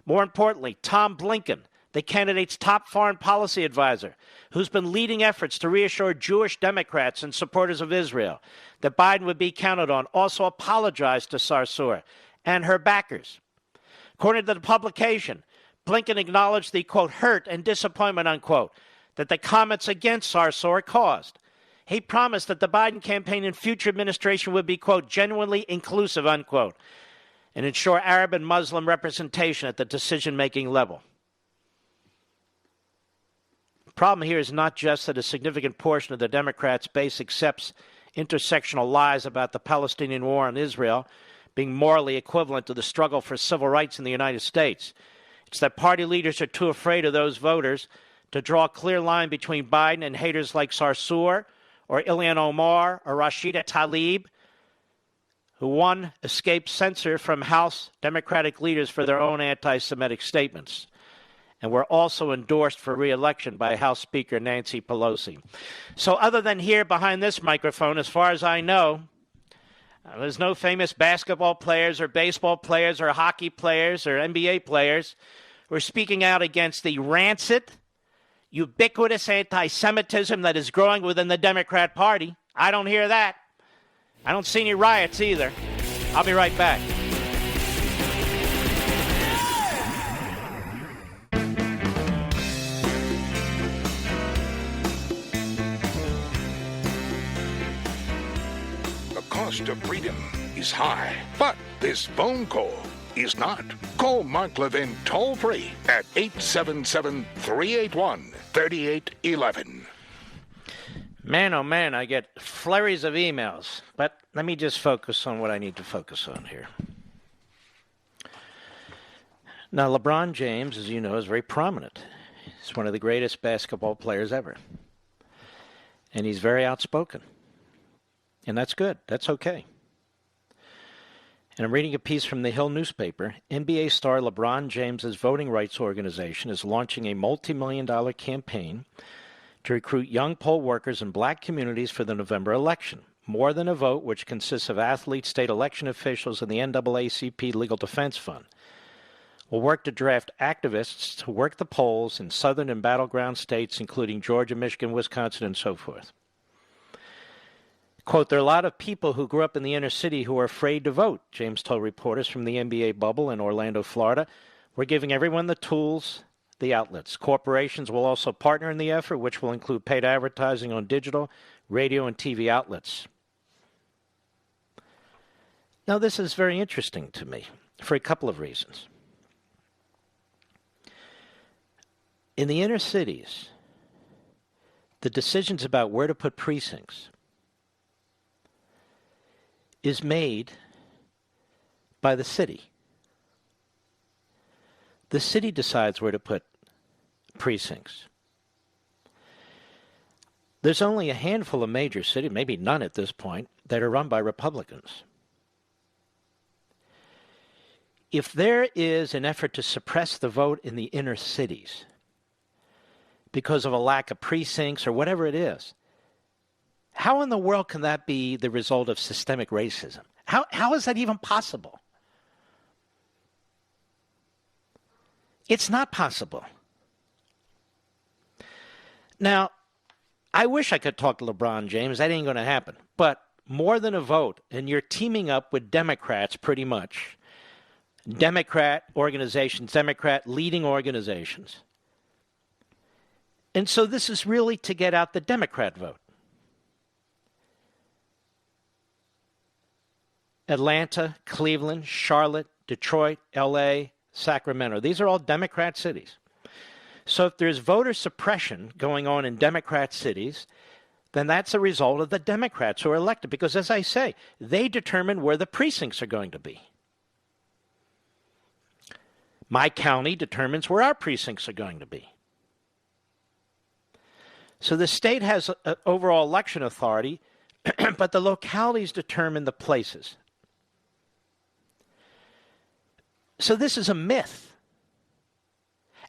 More importantly, Tom Blinken, the candidate's top foreign policy advisor, who's been leading efforts to reassure Jewish Democrats and supporters of Israel that Biden would be counted on, also apologized to Sarsour and her backers. According to the publication, Blinken acknowledged the, quote, hurt and disappointment, unquote, that the comments against Sarsour caused. He promised that the Biden campaign and future administration would be, quote, genuinely inclusive, unquote, and ensure Arab and Muslim representation at the decision-making level. The problem here is not just that a significant portion of the Democrats' base accepts intersectional lies about the Palestinian war on Israel being morally equivalent to the struggle for civil rights in the United States. It's that party leaders are too afraid of those voters to draw a clear line between Biden and haters like Sarsour or Ilhan Omar or Rashida Tlaib, who one escaped censure from House Democratic leaders for their own anti-Semitic statements, and were also endorsed for re-election by House Speaker Nancy Pelosi. So other than here behind this microphone, as far as I know, there's no famous basketball players or baseball players or hockey players or NBA players who are speaking out against the rancid, ubiquitous anti-Semitism that is growing within the Democrat Party. I don't hear that. I don't see any riots either. I'll be right back. The cost of freedom is high, but this phone call is not. Call Mark Levin toll-free at 877-381-3811. Man, oh man, I get flurries of emails. But let me just focus on what I need to focus on here. Now, LeBron James, as you know, is very prominent. He's one of the greatest basketball players ever. And he's very outspoken. And that's good. That's okay. And I'm reading a piece from the Hill newspaper. NBA star LeBron James's voting rights organization is launching a multi-million-dollar campaign to recruit young poll workers in black communities for the November election. More Than a Vote, which consists of athletes, state election officials, and the NAACP Legal Defense Fund, will work to draft activists to work the polls in southern and battleground states, including Georgia, Michigan, Wisconsin, and so forth. Quote, there are a lot of people who grew up in the inner city who are afraid to vote, James told reporters from the NBA bubble in Orlando, Florida. We're giving everyone the tools, the outlets. Corporations will also partner in the effort, which will include paid advertising on digital, radio, and TV outlets. Now, this is very interesting to me for a couple of reasons. In the inner cities, the decisions about where to put precincts is made by the city. The city decides where to put precincts. There's only a handful of major cities, maybe none at this point, that are run by Republicans. If there is an effort to suppress the vote in the inner cities because of a lack of precincts or whatever it is, how in the world can that be the result of systemic racism? How is that even possible? It's not possible. Now, I wish I could talk to LeBron James. That ain't going to happen. But more than a vote, and you're teaming up with Democrats pretty much. Democrat organizations, Democrat leading organizations. And so this is really to get out the Democrat vote. Atlanta, Cleveland, Charlotte, Detroit, L.A., Sacramento. These are all Democrat cities. So if there's voter suppression going on in Democrat cities, then that's a result of the Democrats who are elected. Because as I say, they determine where the precincts are going to be. My county determines where our precincts are going to be. So the state has overall election authority, but the localities determine the places. So this is a myth,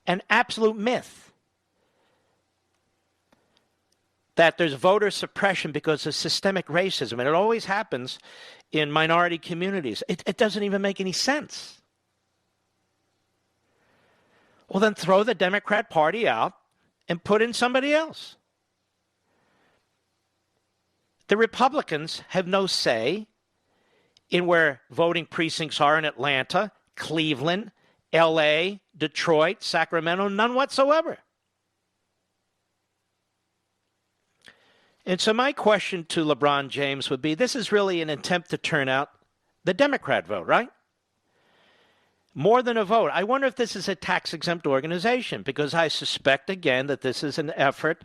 an absolute myth, that there's voter suppression because of systemic racism. And it always happens in minority communities. It doesn't even make any sense. Well, then throw the Democrat Party out and put in somebody else. The Republicans have no say in where voting precincts are in Atlanta, Cleveland, L.A., Detroit, Sacramento, none whatsoever. And so my question to LeBron James would be, this is really an attempt to turn out the Democrat vote, right? More than a vote. I wonder if this is a tax-exempt organization, because I suspect, again, that this is an effort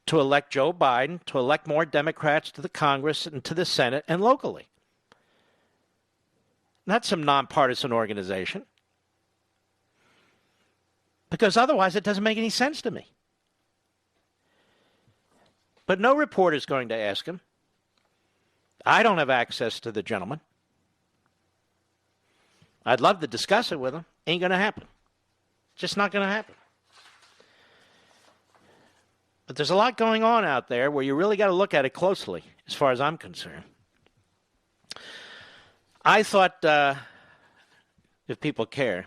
to elect Joe Biden, to elect more Democrats to the Congress and to the Senate and locally. Not some nonpartisan organization. Because otherwise it doesn't make any sense to me. But no reporter is going to ask him. I don't have access to the gentleman. I'd love to discuss it with him. Ain't going to happen. Just not going to happen. But there's a lot going on out there where you really got to look at it closely, as far as I'm concerned. I thought, if people care,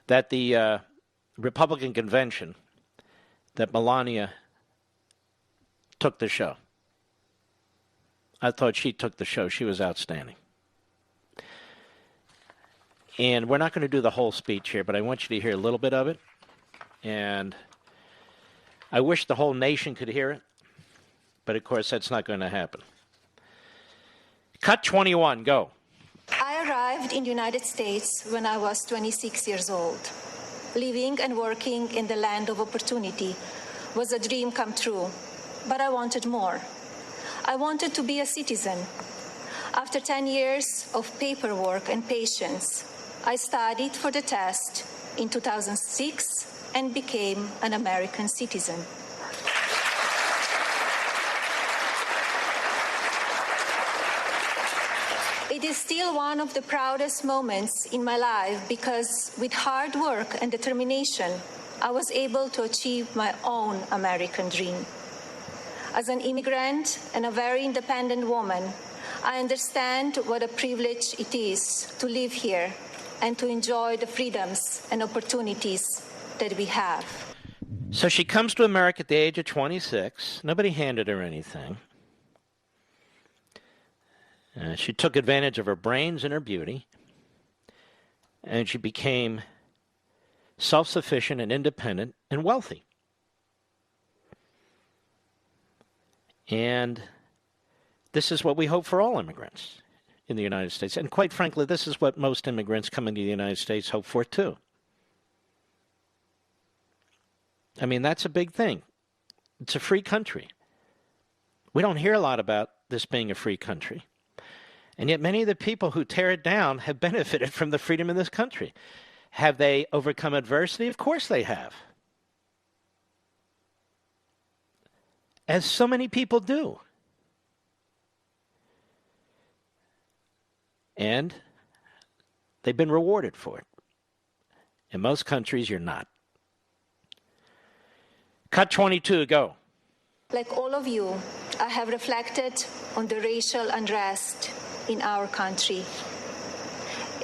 that the Republican convention, that Melania took the show. I thought she took the show. She was outstanding. And we're not going to do the whole speech here, but I want you to hear a little bit of it. And I wish the whole nation could hear it. But, of course, that's not going to happen. Cut 21, go. I arrived in the United States when I was 26 years old. Living and working in the land of opportunity was a dream come true, but I wanted more. I wanted to be a citizen. After 10 years of paperwork and patience, I studied for the test in 2006 and became an American citizen. It is still one of the proudest moments in my life because with hard work and determination, I was able to achieve my own American dream. As an immigrant and a very independent woman, I understand what a privilege it is to live here and to enjoy the freedoms and opportunities that we have. So she comes to America at the age of 26. Nobody handed her anything. She took advantage of her brains and her beauty, and she became self-sufficient and independent and wealthy. And This is what we hope for all immigrants in the United States. And quite frankly, this is what most immigrants coming to the United States hope for, too. I mean, that's a big thing. It's a free country. We don't hear a lot about this being a free country. And yet many of the people who tear it down have benefited from the freedom in this country. Have they overcome adversity? Of course they have. As so many people do. And they've been rewarded for it. In most countries, you're not. Cut 22, go. Like all of you, I have reflected on the racial unrest in our country.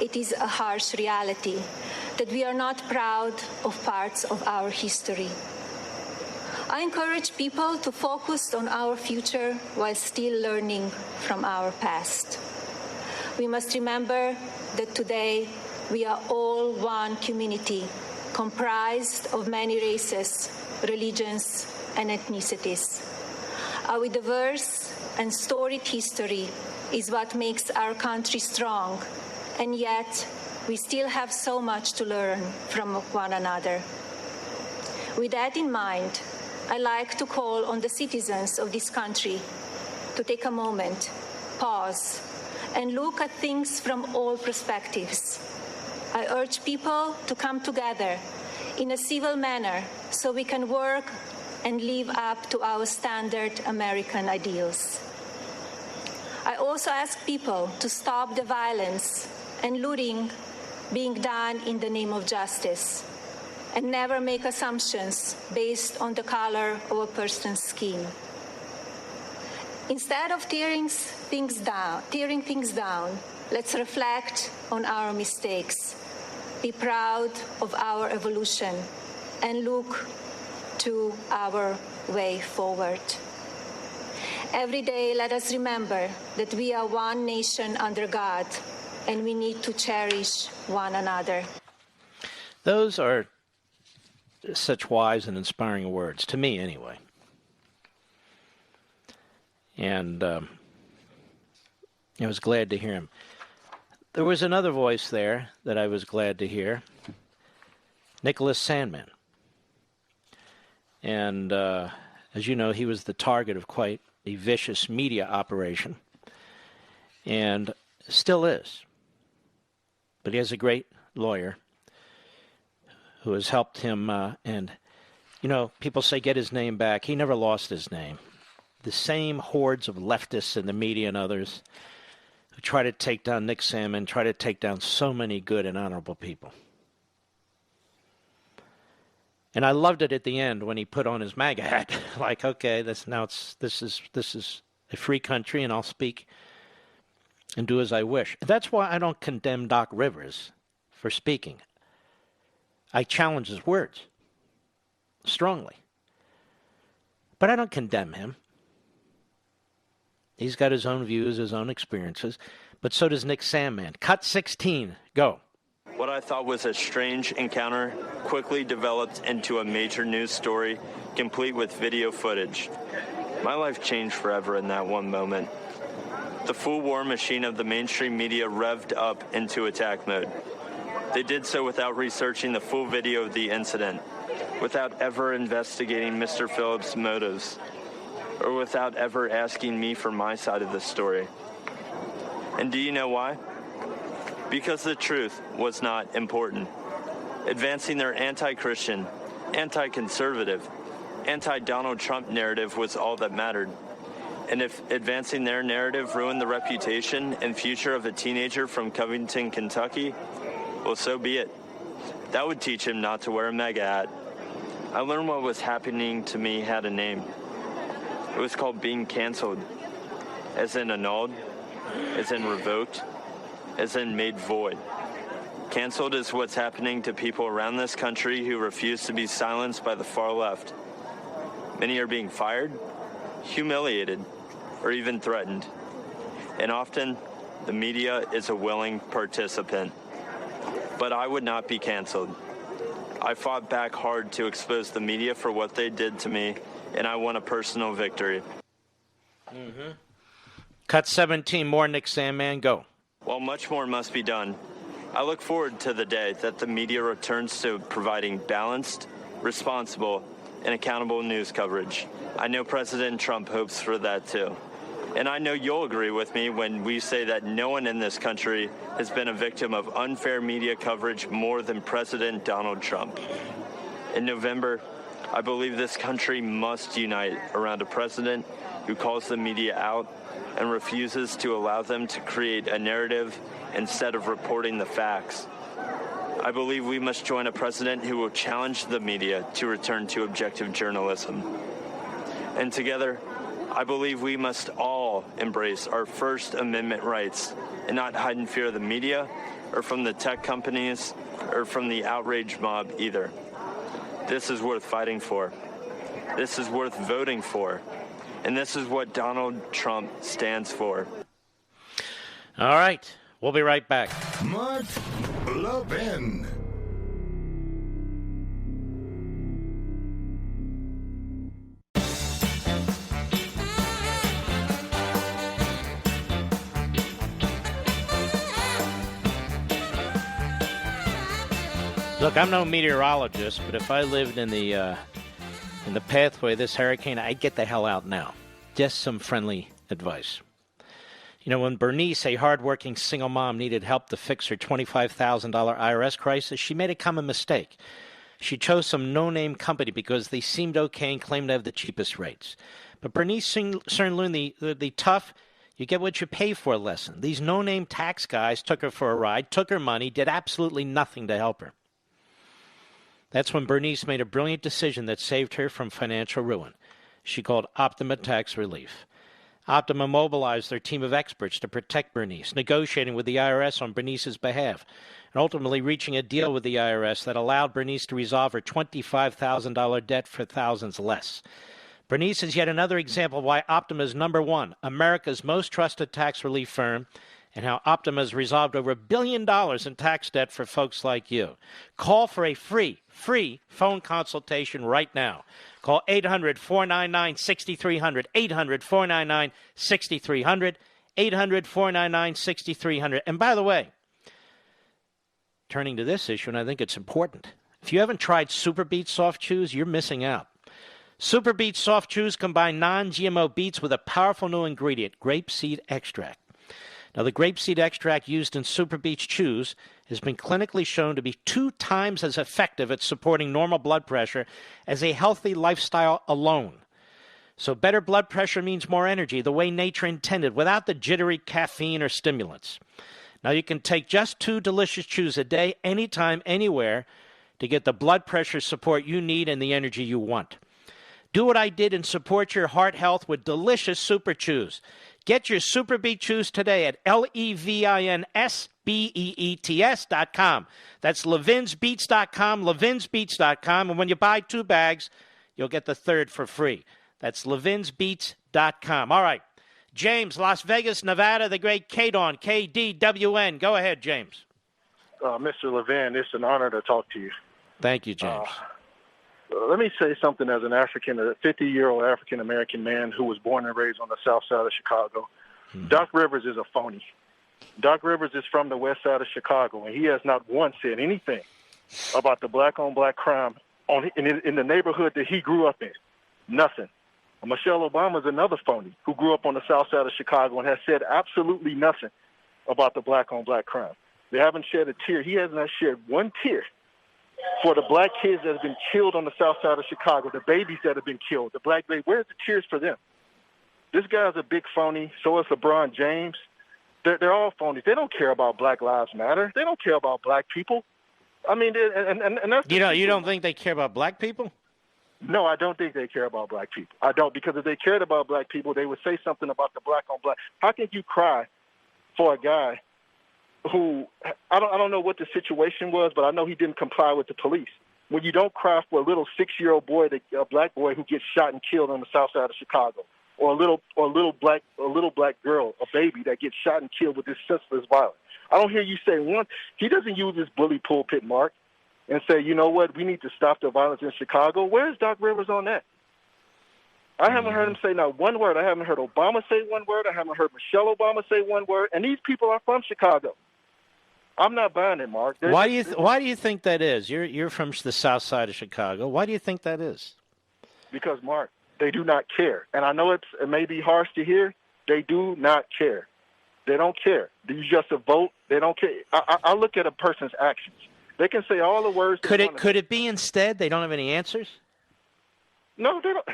It is a harsh reality that we are not proud of parts of our history. I encourage people to focus on our future while still learning from our past. We must remember that today we are all one community comprised of many races, religions, and ethnicities. Our diverse and storied history is what makes our country strong, and yet we still have so much to learn from one another. With that in mind, I like to call on the citizens of this country to take a moment, pause, and look at things from all perspectives. I urge people to come together in a civil manner so we can work and live up to our standard American ideals. I also ask people to stop the violence and looting being done in the name of justice, and never make assumptions based on the color of a person's skin. Instead of tearing things down, let's reflect on our mistakes, be proud of our evolution, and look to our way forward. Every day, let us remember that we are one nation under God, and we need to cherish one another. Those are such wise and inspiring words, to me anyway. And I was glad to hear him. There was another voice there that I was glad to hear, Nicholas Sandmann. And as you know, he was the target of quite a vicious media operation, and still is. But he has a great lawyer who has helped him, and, you know, people say get his name back. He never lost his name. The same hordes of leftists in the media and others who try to take down Nick Sandmann, try to take down so many good and honorable people. And I loved it at the end when he put on his MAGA hat, like, okay, this is a free country, and I'll speak and do as I wish. That's why I don't condemn Doc Rivers for speaking. I challenge his words strongly, but I don't condemn him. He's got his own views, his own experiences, but so does Nick Sandmann. Cut 16, go. What I thought was a strange encounter quickly developed into a major news story, complete with video footage. My life changed forever in that one moment. The full war machine of the mainstream media revved up into attack mode. They did so without researching the full video of the incident, without ever investigating Mr. Phillips' motives, or without ever asking me for my side of the story. And do you know why? Because the truth was not important. Advancing their anti-Christian, anti-conservative, anti-Donald Trump narrative was all that mattered. And if advancing their narrative ruined the reputation and future of a teenager from Covington, Kentucky, well, so be it. That would teach him not to wear a MAGA hat. I learned what was happening to me had a name. It was called being canceled, as in annulled, as in revoked, as in made void. Canceled is what's happening to people around this country who refuse to be silenced by the far left. Many are being fired, humiliated, or even threatened. And often, the media is a willing participant. But I would not be canceled. I fought back hard to expose the media for what they did to me, and I won a personal victory. Cut 17, more Nick Sandman, go. While much more must be done, I look forward to the day that the media returns to providing balanced, responsible, and accountable news coverage. I know President Trump hopes for that too. And I know you'll agree with me when we say that no one in this country has been a victim of unfair media coverage more than President Donald Trump. In November, I believe this country must unite around a president who calls the media out and refuses to allow them to create a narrative instead of reporting the facts. I believe we must join a president who will challenge the media to return to objective journalism. And together, I believe we must all embrace our First Amendment rights and not hide in fear of the media or from the tech companies or from the outrage mob either. This is worth fighting for. This is worth voting for. And this is what Donald Trump stands for. All right. We'll be right back. Mark Levin. Look, I'm no meteorologist, but if I lived in the pathway of this hurricane, I'd get the hell out now. Just some friendly advice. You know, when Bernice, a hardworking single mom, needed help to fix her $25,000 IRS crisis, she made a common mistake. She chose some no-name company because they seemed okay and claimed to have the cheapest rates. But Bernice soon learned the tough, you get what you pay for lesson. These no-name tax guys took her for a ride, took her money, did absolutely nothing to help her. That's when Bernice made a brilliant decision that saved her from financial ruin. She called Optima Tax Relief. Optima mobilized their team of experts to protect Bernice, negotiating with the IRS on Bernice's behalf, and ultimately reaching a deal with the IRS that allowed Bernice to resolve her $25,000 debt for thousands less. Bernice is yet another example of why Optima is number one, America's most trusted tax relief firm, and how Optima has resolved over $1 billion in tax debt for folks like you. Call for a free phone consultation right now. Call 800-499-6300, 800-499-6300, 800-499-6300. And by the way, turning to this issue, and I think it's important, if you haven't tried Super Beets Soft Chews, you're missing out. Super Beets Soft Chews combine non-GMO beets with a powerful new ingredient, grapeseed extract. Now, the grapeseed extract used in Super Beets Chews has been clinically shown to be 2 times as effective at supporting normal blood pressure as a healthy lifestyle alone. So better blood pressure means more energy, the way nature intended, without the jittery caffeine or stimulants. Now, you can take just 2 delicious chews a day, anytime, anywhere, to get the blood pressure support you need and the energy you want. Do what I did and support your heart health with delicious Super Chews. Get your Super Beet Chews today at LevinsBeets.com. That's LevinsBeets.com, LevinsBeets.com. And when you buy 2 bags, you'll get the 3rd for free. That's LevinsBeets.com. All right. James, Las Vegas, Nevada, the great KDWN, KDWN. Go ahead, James. Mr. Levin, it's an honor to talk to you. Thank you, James. Let me say something as a 50-year-old African-American man who was born and raised on the south side of Chicago. Mm-hmm. Doc Rivers is a phony. Doc Rivers is from the west side of Chicago, and he has not once said anything about the black-on-black crime in the neighborhood that he grew up in. Nothing. Michelle Obama is another phony who grew up on the south side of Chicago and has said absolutely nothing about the black-on-black crime. They haven't shed a tear. He has not shed one tear for the black kids that have been killed on the south side of Chicago, the babies that have been killed, the black baby. Where's the tears for them? This guy's a big phony. So is LeBron James. They're all phonies. They don't care about Black Lives Matter. They don't care about black people. I mean, and that's you don't think they care about black people? No, I don't think they care about black people. I don't, because if they cared about black people, they would say something about the black on black. How can you cry for a guy who, I don't know what the situation was, but I know he didn't comply with the police. When you don't cry for a little 6-year-old boy, a black boy who gets shot and killed on the south side of Chicago, or a little black girl, a baby that gets shot and killed with this senseless violence. I don't hear you say one. He doesn't use his bully pulpit mark and say, you know what, we need to stop the violence in Chicago. Where's Doc Rivers on that? I haven't heard him say not one word. I haven't heard Obama say one word. I haven't heard Michelle Obama say one word. And these people are from Chicago. I'm not buying it, Mark. Why do you think that is? You're from the south side of Chicago. Why do you think that is? Because, Mark, they do not care. And I know it may be harsh to hear. They do not care. They don't care. You just a vote. They don't care. I look at a person's actions. They can say all the words. Could it be instead they don't have any answers? No, they don't.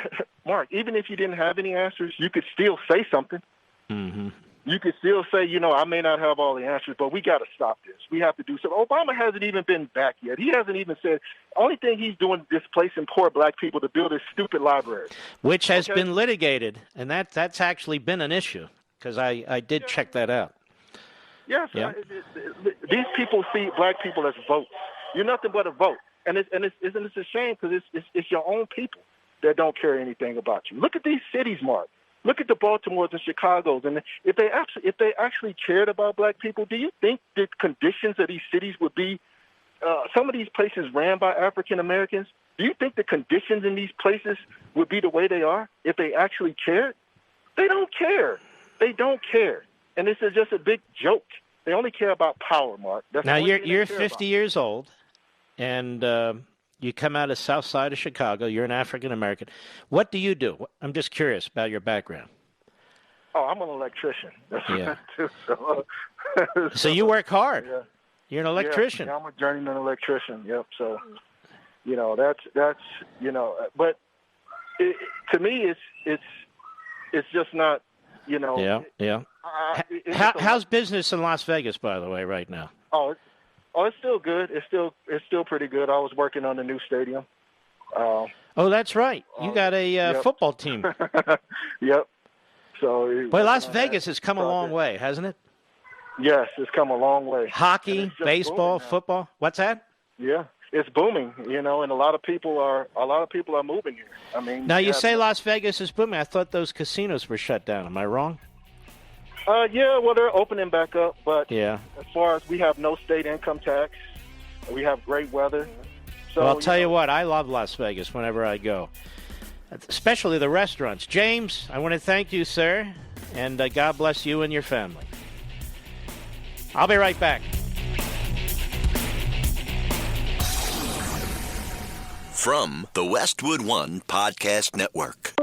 Mark, even if you didn't have any answers, you could still say something. Mm-hmm. You could still say, I may not have all the answers, but we got to stop this. We have to do something. Obama hasn't even been back yet. He hasn't even said, only thing he's doing is displacing poor black people to build his stupid library. Which has been litigated, and that's actually been an issue, because I did check that out. Yes, these people see black people as votes. You're nothing but a vote. And isn't it a shame, because it's your own people that don't care anything about you. Look at these cities, Mark. Look at the Baltimores and Chicago's, and if they actually cared about black people, do you think the conditions of these cities would be? Some of these places ran by African Americans. Do you think the conditions in these places would be the way they are if they actually cared? They don't care. They don't care, and this is just a big joke. They only care about power, Mark. Now you're 50 years old, and you come out of south side of Chicago. You're an African American. What do you do? I'm just curious about your background. Oh, I'm an electrician. That's what I do. So you work hard. Yeah. You're an electrician. Yeah, I'm a journeyman electrician. Yep. So, that's but to me, it's just not, Yeah. How's business in Las Vegas, by the way, right now? Oh, it's still good. It's still pretty good. I was working on the new stadium. Oh, that's right. You got a football team. Yep. So, Las Vegas has come a long way, hasn't it? Yes, it's come a long way. Hockey, baseball, football. What's that? Yeah, it's booming. And a lot of people are moving here. I mean, now you say Las Vegas is booming. I thought those casinos were shut down. Am I wrong? Yeah, well, they're opening back up, but as far as we have no state income tax, we have great weather. So, well, I'll tell you what, I love Las Vegas whenever I go, especially the restaurants. James, I want to thank you, sir, and God bless you and your family. I'll be right back. From the Westwood One Podcast Network.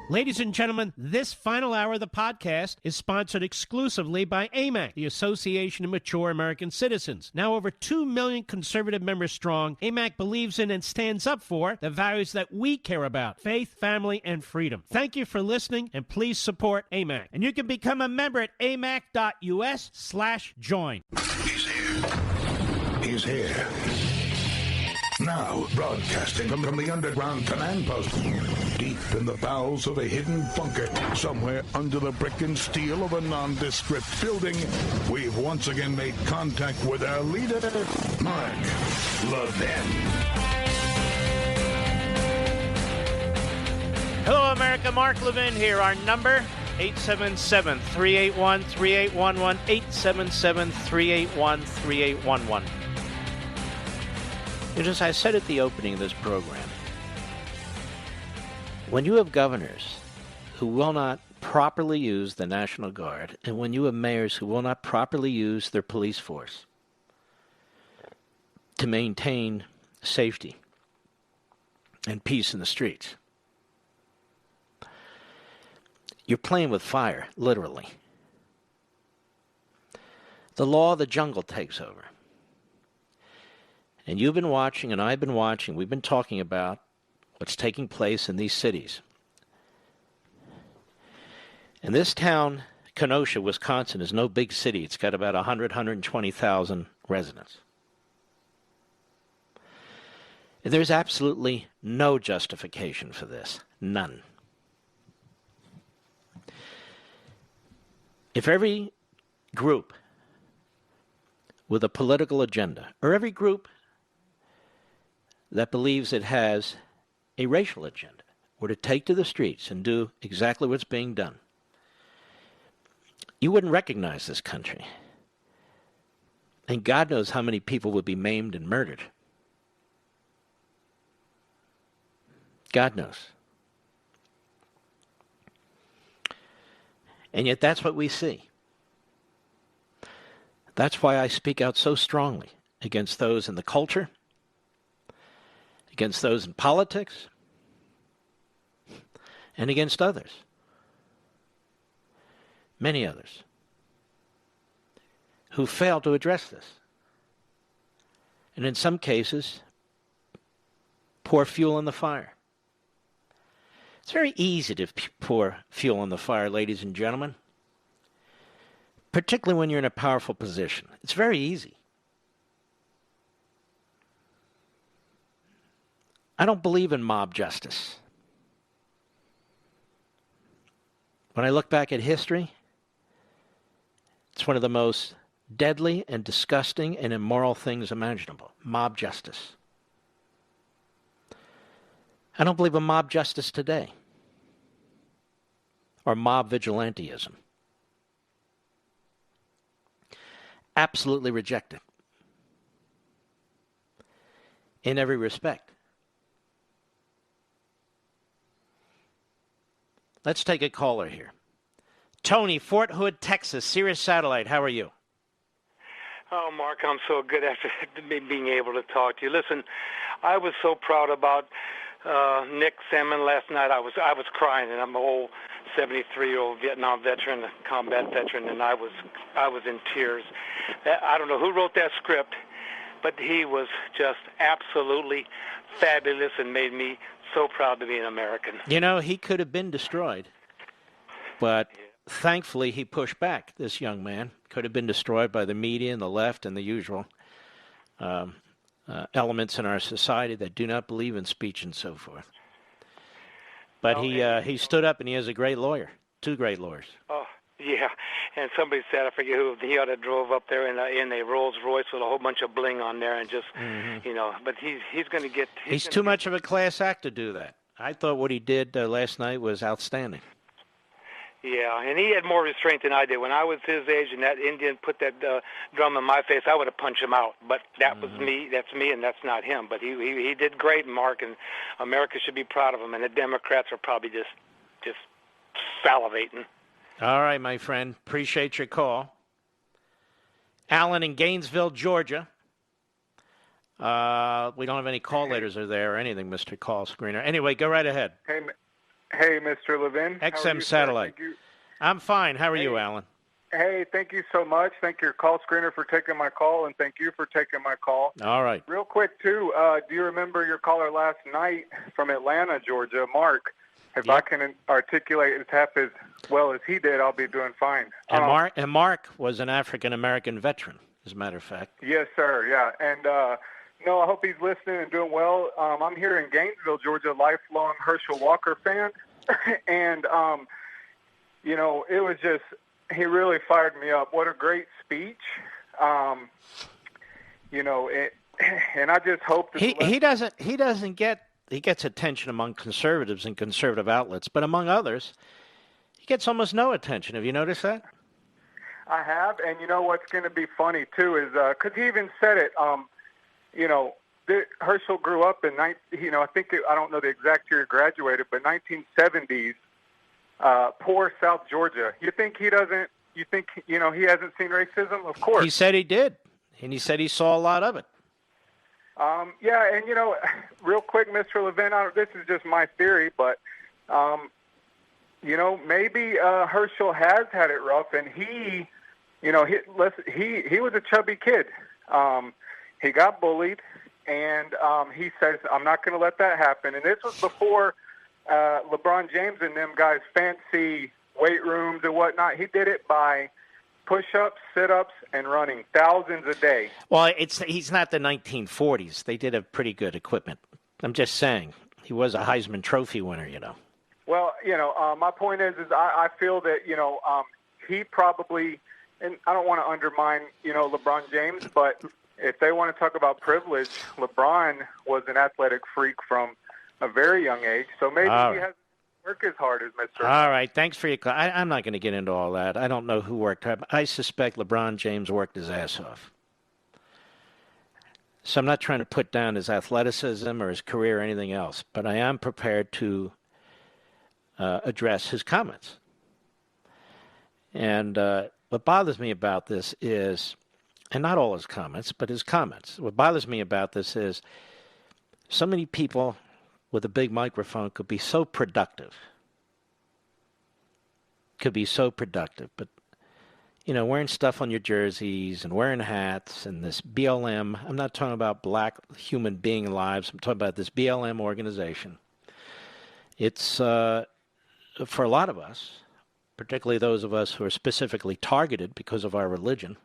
Ladies and gentlemen, this final hour of the podcast is sponsored exclusively by AMAC, the Association of Mature American Citizens. Now over 2 million conservative members strong, AMAC believes in and stands up for the values that we care about: faith, family, and freedom. Thank you for listening, and please support AMAC. And you can become a member at amac.us/join. He's here. Now, broadcasting from the underground command post, deep in the bowels of a hidden bunker, somewhere under the brick and steel of a nondescript building, we've once again made contact with our leader, Mark Levin. Hello, America. Mark Levin here. Our number, 877-381-3811, 877-381-3811. As I said at the opening of this program, when you have governors who will not properly use the National Guard, and when you have mayors who will not properly use their police force to maintain safety and peace in the streets, you're playing with fire, literally. The law of the jungle takes over. And you've been watching, and I've been watching, we've been talking about what's taking place in these cities. And this town, Kenosha, Wisconsin, is no big city. It's got about 120,000 residents. And there's absolutely no justification for this. None. If every group with a political agenda, or every group that believes it has a racial agenda, were to take to the streets and do exactly what's being done, you wouldn't recognize this country. And God knows how many people would be maimed and murdered. God knows. And yet that's what we see. That's why I speak out so strongly against those in the culture, against those in politics, and against others. Many others who fail to address this. And in some cases, pour fuel in the fire. It's very easy to pour fuel on the fire, ladies and gentlemen, particularly when you're in a powerful position. It's very easy. I don't believe in mob justice. When I look back at history, it's one of the most deadly and disgusting and immoral things imaginable. Mob justice. I don't believe in mob justice today. Or mob vigilantism. Absolutely reject it. In every respect. Let's take a caller here. Tony, Fort Hood, Texas, Sirius Satellite. How are you? Oh, Mark, I'm so good after being able to talk to you. Listen, I was so proud about Nick Salmon last night. I was crying, and I'm an old 73-year-old Vietnam veteran, combat veteran, and I was in tears. I don't know who wrote that script, but he was just absolutely fabulous and made me so proud to be an American. You know, he could have been destroyed, but thankfully he pushed back. This young man could have been destroyed by the media and the left and the usual elements in our society that do not believe in speech and so forth. But he stood up, and he has a great lawyer, two great lawyers. Oh, yeah. And somebody said, I forget who, he ought to drove up there in a Rolls Royce with a whole bunch of bling on there and just, but he's going to get... He's too much of a class act to do that. I thought what he did last night was outstanding. Yeah, and he had more restraint than I did. When I was his age and that Indian put that drum in my face, I would have punched him out. But that was me. That's me, and that's not him. But he did great, Mark, and America should be proud of him. And the Democrats are probably just salivating. All right, my friend. Appreciate your call. Alan in Gainesville, Georgia. We don't have any call letters or there or anything, Mr. Call Screener. Anyway, go right ahead. Hey, Mr. Levin. XM Satellite. I'm fine. How are you, Alan? Hey, thank you so much. Thank your call screener for taking my call, and thank you for taking my call. All right. Real quick, too, do you remember your caller last night from Atlanta, Georgia, Mark? If I can articulate it half as well as he did, I'll be doing fine. And Mark was an African-American veteran, as a matter of fact. Yes, sir, yeah. And, I hope he's listening and doing well. I'm here in Gainesville, Georgia, lifelong Herschel Walker fan. And, it was just, he really fired me up. What a great speech. And I just hope that he gets attention among conservatives and conservative outlets, but among others, he gets almost no attention. Have you noticed that? I have, and you know what's going to be funny, too, is, because he even said it, Herschel grew up in, I don't know the exact year he graduated, but 1970s, poor South Georgia. You think he hasn't seen racism? Of course. He said he did, and he said he saw a lot of it. Yeah, and, real quick, Mr. Levin, this is just my theory, but, maybe Herschel has had it rough, and he was a chubby kid. He got bullied, and he says, I'm not going to let that happen. And this was before LeBron James and them guys' fancy weight rooms and whatnot. He did it by push-ups, sit-ups, and running thousands a day. Well, he's not the 1940s. They did have pretty good equipment. I'm just saying. He was a Heisman Trophy winner, Well, my point is I feel that, he probably, and I don't want to undermine, LeBron James, but if they want to talk about privilege, LeBron was an athletic freak from a very young age, so maybe he hasn't worked as hard as Mr. All right, thanks for your call. I'm not going to get into all that. I don't know who worked hard. I suspect LeBron James worked his ass off. So I'm not trying to put down his athleticism or his career or anything else, but I am prepared to address his comments. And what bothers me about this is, and not all his comments, but his comments. What bothers me about this is so many people with a big microphone could be so productive. But, you know, wearing stuff on your jerseys and wearing hats and this BLM, I'm not talking about black human being lives, I'm talking about this BLM organization. It's, for a lot of us, particularly those of us who are specifically targeted because of our religion,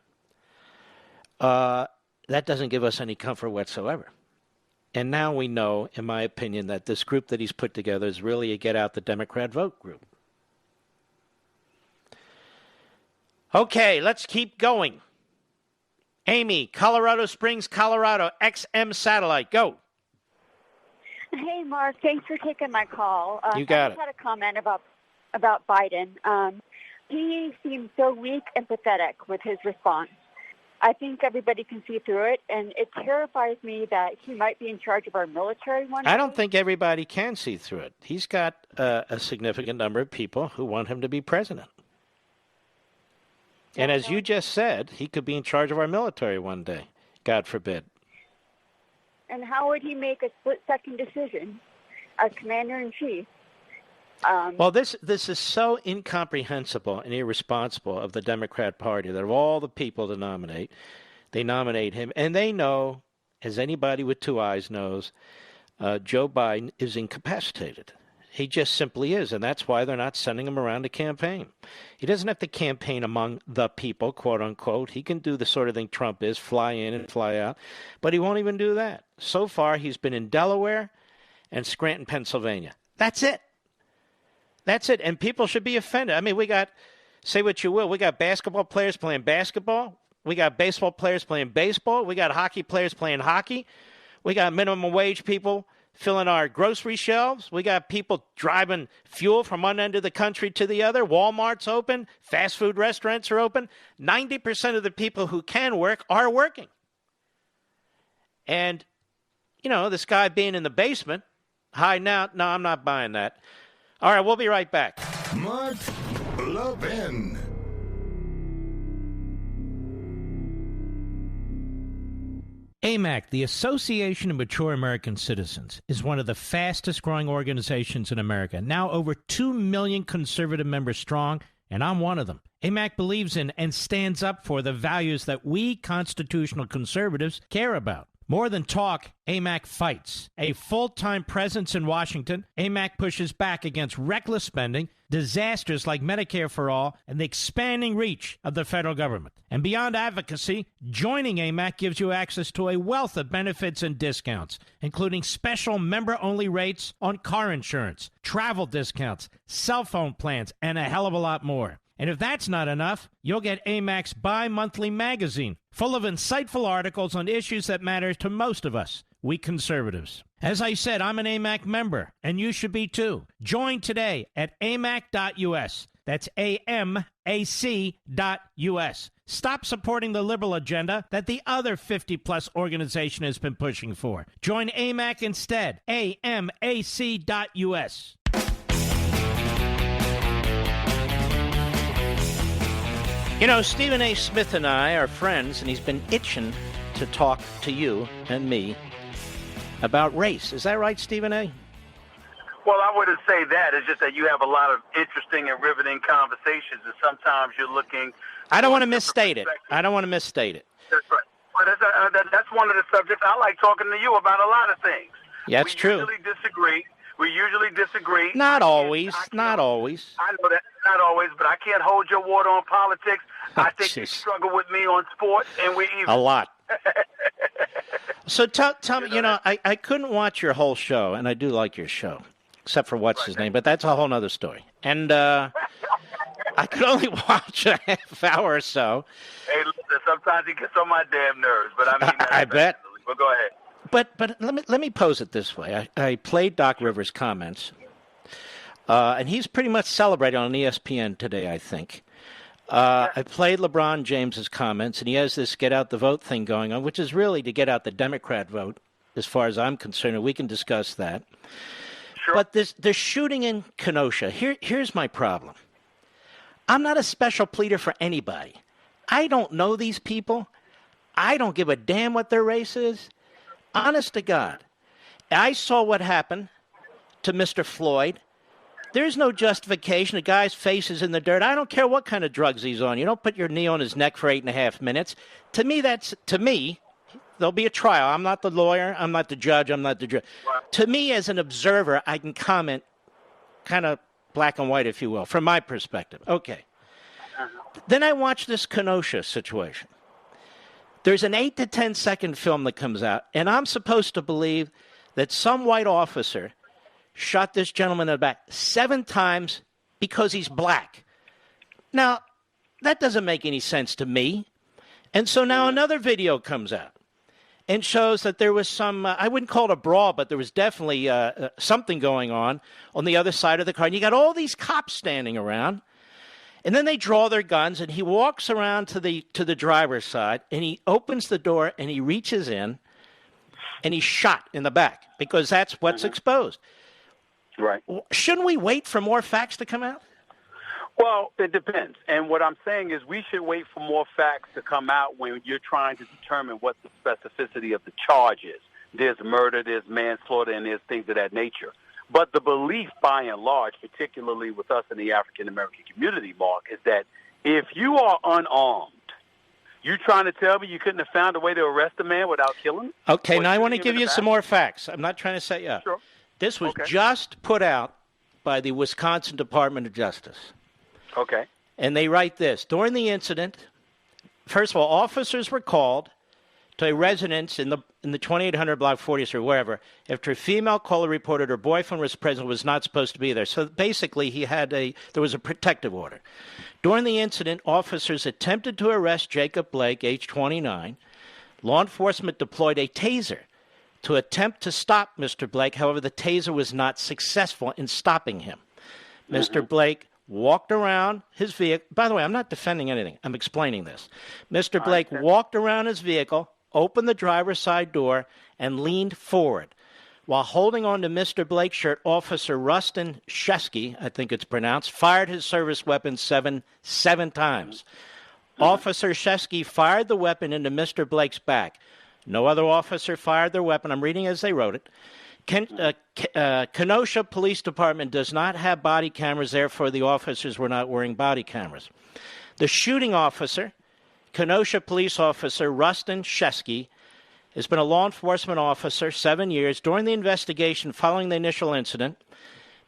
that doesn't give us any comfort whatsoever. And now we know, in my opinion, that this group that he's put together is really a get out the Democrat vote group. Okay, let's keep going. Amy, Colorado Springs, Colorado, XM Satellite, go. Hey, Mark, thanks for taking my call. You got I just had a comment about Biden. He seems so weak and pathetic with his response. I think everybody can see through it, and it terrifies me that he might be in charge of our military one day. I don't think everybody can see through it. He's got a significant number of people who want him to be president. And as you just said, he could be in charge of our military one day, God forbid. And how would he make a split-second decision as commander-in-chief? Well, this is so incomprehensible and irresponsible of the Democrat Party that of all the people to nominate, they nominate him. And they know, as anybody with two eyes knows, Joe Biden is incapacitated. He just simply is, and that's why they're not sending him around to campaign. He doesn't have to campaign among the people, quote unquote. He can do the sort of thing Trump is, fly in and fly out, but he won't even do that. So far, he's been in Delaware and Scranton, Pennsylvania. That's it. That's it, and people should be offended. I mean, we got, say what you will, we got basketball players playing basketball. We got baseball players playing baseball. We got hockey players playing hockey. We got minimum wage people filling our grocery shelves. We got people driving fuel from one end of the country to the other. Walmart's open. Fast food restaurants are open. 90% of the people who can work are working. And, you know, this guy being in the basement, hiding out, no, I'm not buying that. All right, we'll be right back. Mark Levin. AMAC, the Association of Mature American Citizens, is one of the fastest-growing organizations in America, now over 2 million conservative members strong, and I'm one of them. AMAC believes in and stands up for the values that we constitutional conservatives care about. More than talk, AMAC fights. A full-time presence in Washington, AMAC pushes back against reckless spending, disasters like Medicare for All, and the expanding reach of the federal government. And beyond advocacy, joining AMAC gives you access to a wealth of benefits and discounts, including special member-only rates on car insurance, travel discounts, cell phone plans, and a hell of a lot more. And if that's not enough, you'll get AMAC's bi-monthly magazine, full of insightful articles on issues that matter to most of us, we conservatives. As I said, I'm an AMAC member, and you should be too. Join today at amac.us. That's AMAC.us. Stop supporting the liberal agenda that the other 50-plus organization has been pushing for. Join AMAC instead. AMAC.us. You know, Stephen A. Smith and I are friends, and he's been itching to talk to you and me about race. Is that right, Stephen A.? Well, I wouldn't say that. It's just that you have a lot of interesting and riveting conversations, and sometimes you're looking... I don't want to misstate it. That's right. But that's one of the subjects. I like talking to you about a lot of things. Yeah, that's true. We usually disagree. Not always. I know that. Not always, but I can't hold your water on politics. I think you struggle with me on sports, and we're even. A lot. So tell me, I couldn't watch your whole show, and I do like your show, except for what's his name, but that's a whole other story. And I could only watch a half hour or so. Hey, listen, sometimes it gets on my damn nerves, but I mean that. I bet. Well, go ahead. But let me pose it this way. I played Doc Rivers' comments, and he's pretty much celebrated on ESPN today, I think. I played LeBron James's comments, and he has this get out the vote thing going on, which is really to get out the Democrat vote, as far as I'm concerned, and we can discuss that. Sure. But the shooting in Kenosha, here's my problem. I'm not a special pleader for anybody. I don't know these people. I don't give a damn what their race is. Honest to God. I saw what happened to Mr. Floyd. There's no justification. The guy's face is in the dirt. I don't care what kind of drugs he's on. You don't put your knee on his neck for 8.5 minutes. To me, there'll be a trial. I'm not the lawyer. I'm not the judge. I'm not the judge. To me, as an observer, I can comment kind of black and white, if you will, from my perspective. Okay. Then I watch this Kenosha situation. There's an 8 to 10 second film that comes out, and I'm supposed to believe that some white officer shot this gentleman in the back 7 times because he's black. Now, that doesn't make any sense to me. And so now another video comes out and shows that there was some, I wouldn't call it a brawl, but there was definitely something going on the other side of the car. And you got all these cops standing around. And then they draw their guns, and he walks around to the driver's side, and he opens the door, and he reaches in, and he's shot in the back because that's what's exposed. Right. Shouldn't we wait for more facts to come out? Well, it depends. And what I'm saying is we should wait for more facts to come out when you're trying to determine what the specificity of the charge is. There's murder, there's manslaughter, and there's things of that nature. But the belief, by and large, particularly with us in the African-American community, Mark, is that if you are unarmed, you trying to tell me you couldn't have found a way to arrest a man without killing him? Okay, now I want to give you some more facts. I'm not trying to set you up. Sure. This was just put out by the Wisconsin Department of Justice. Okay. And they write this. During the incident, first of all, officers were called to a residence in the 2800 block 40th or wherever after a female caller reported her boyfriend was present, was not supposed to be there. So basically there was a protective order. During the incident, officers attempted to arrest Jacob Blake, age 29. Law enforcement deployed a taser to attempt to stop Mr. Blake. However, the taser was not successful in stopping him. Mr. Blake walked around his vehicle. By the way, I'm not defending anything. I'm explaining this. Mr. Blake walked around his vehicle, opened the driver's side door, and leaned forward. While holding on to Mr. Blake's shirt, Officer Rustin Shesky, I think it's pronounced, fired his service weapon seven times. Officer Shesky fired the weapon into Mr. Blake's back. No other officer fired their weapon. I'm reading as they wrote it. Kenosha Police Department does not have body cameras, therefore the officers were not wearing body cameras. The shooting officer, Kenosha police officer Rustin Shesky, has been a law enforcement officer 7 years. During the investigation following the initial incident,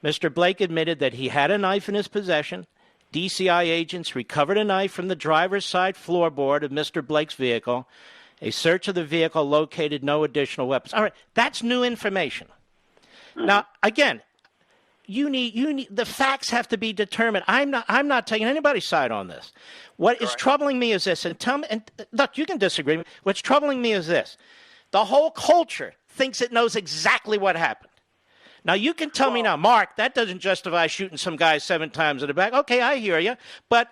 Mr. Blake admitted that he had a knife in his possession. DCI agents recovered a knife from the driver's side floorboard of Mr. Blake's vehicle. A search of the vehicle located no additional weapons. All right, that's new information. Now, again, you need the facts have to be determined. I'm not taking anybody's side on this. What is troubling me is this, and look, you can disagree. What's troubling me is this: the whole culture thinks it knows exactly what happened. Now, you can tell me now, Mark, that doesn't justify shooting some guy 7 times in the back. Okay, I hear you, but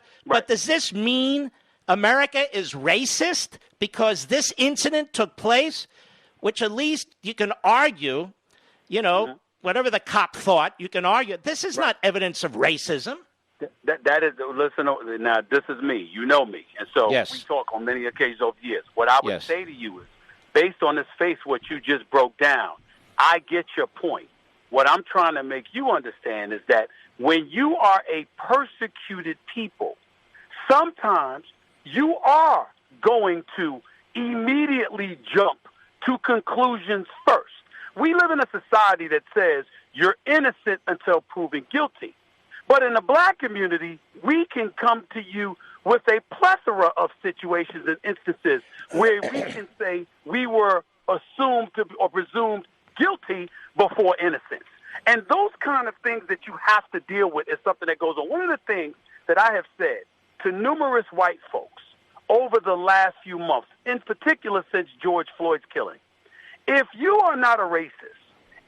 does this mean America is racist because this incident took place, which at least you can argue, whatever the cop thought, you can argue. This is not evidence of racism. That is, listen, now this is me. You know me. And so we talk on many occasions over the years. What I would say to you is, based on this face, what you just broke down, I get your point. What I'm trying to make you understand is that when you are a persecuted people, sometimes you are going to immediately jump to conclusions first. We live in a society that says you're innocent until proven guilty. But in the black community, we can come to you with a plethora of situations and instances where we can say we were assumed to or presumed guilty before innocence. And those kind of things that you have to deal with is something that goes on. One of the things that I have said to numerous white folks over the last few months, in particular since George Floyd's killing, if you are not a racist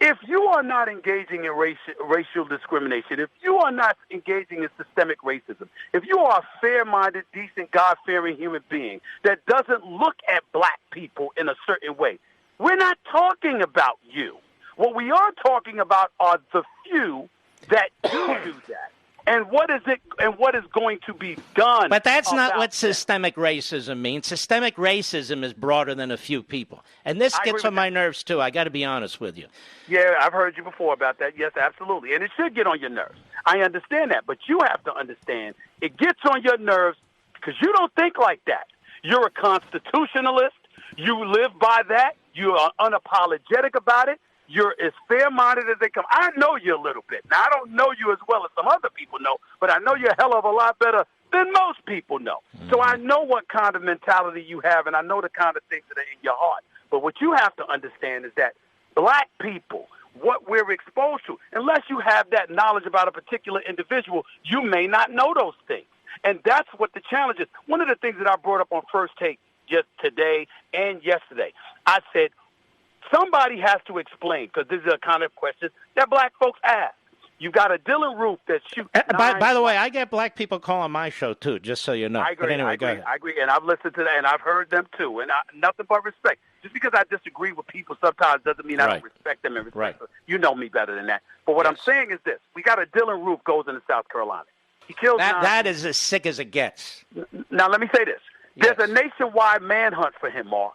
If you are not engaging in racial discrimination, if you are not engaging in systemic racism, if you are a fair-minded, decent, God-fearing human being that doesn't look at black people in a certain way, we're not talking about you. What we are talking about are the few that do that. And what is it? And what is going to be done? But that's not what systemic racism means. Systemic racism is broader than a few people, and this gets on my nerves too. I got to be honest with you. Yeah, I've heard you before about that. Yes, absolutely, and it should get on your nerves. I understand that, but you have to understand it gets on your nerves because you don't think like that. You're a constitutionalist. You live by that. You are unapologetic about it. You're as fair-minded as they come. I know you a little bit. Now, I don't know you as well as some other people know, but I know you a hell of a lot better than most people know. So I know what kind of mentality you have, and I know the kind of things that are in your heart. But what you have to understand is that black people, what we're exposed to, unless you have that knowledge about a particular individual, you may not know those things. And that's what the challenge is. One of the things that I brought up on First Take just today and yesterday, I said, somebody has to explain, because these are the kind of questions that black folks ask. You got a Dylan Roof that shoots. By the way, I get black people calling my show too, just so you know. I agree. But anyway, go ahead. I agree, and I've listened to that, and I've heard them too, and nothing but respect. Just because I disagree with people sometimes doesn't mean I don't respect them and respect them. You know me better than that. But what I'm saying is this: we got a Dylan Roof goes into South Carolina. He kills that is as sick as it gets. Now let me say this: there's a nationwide manhunt for him, Mark.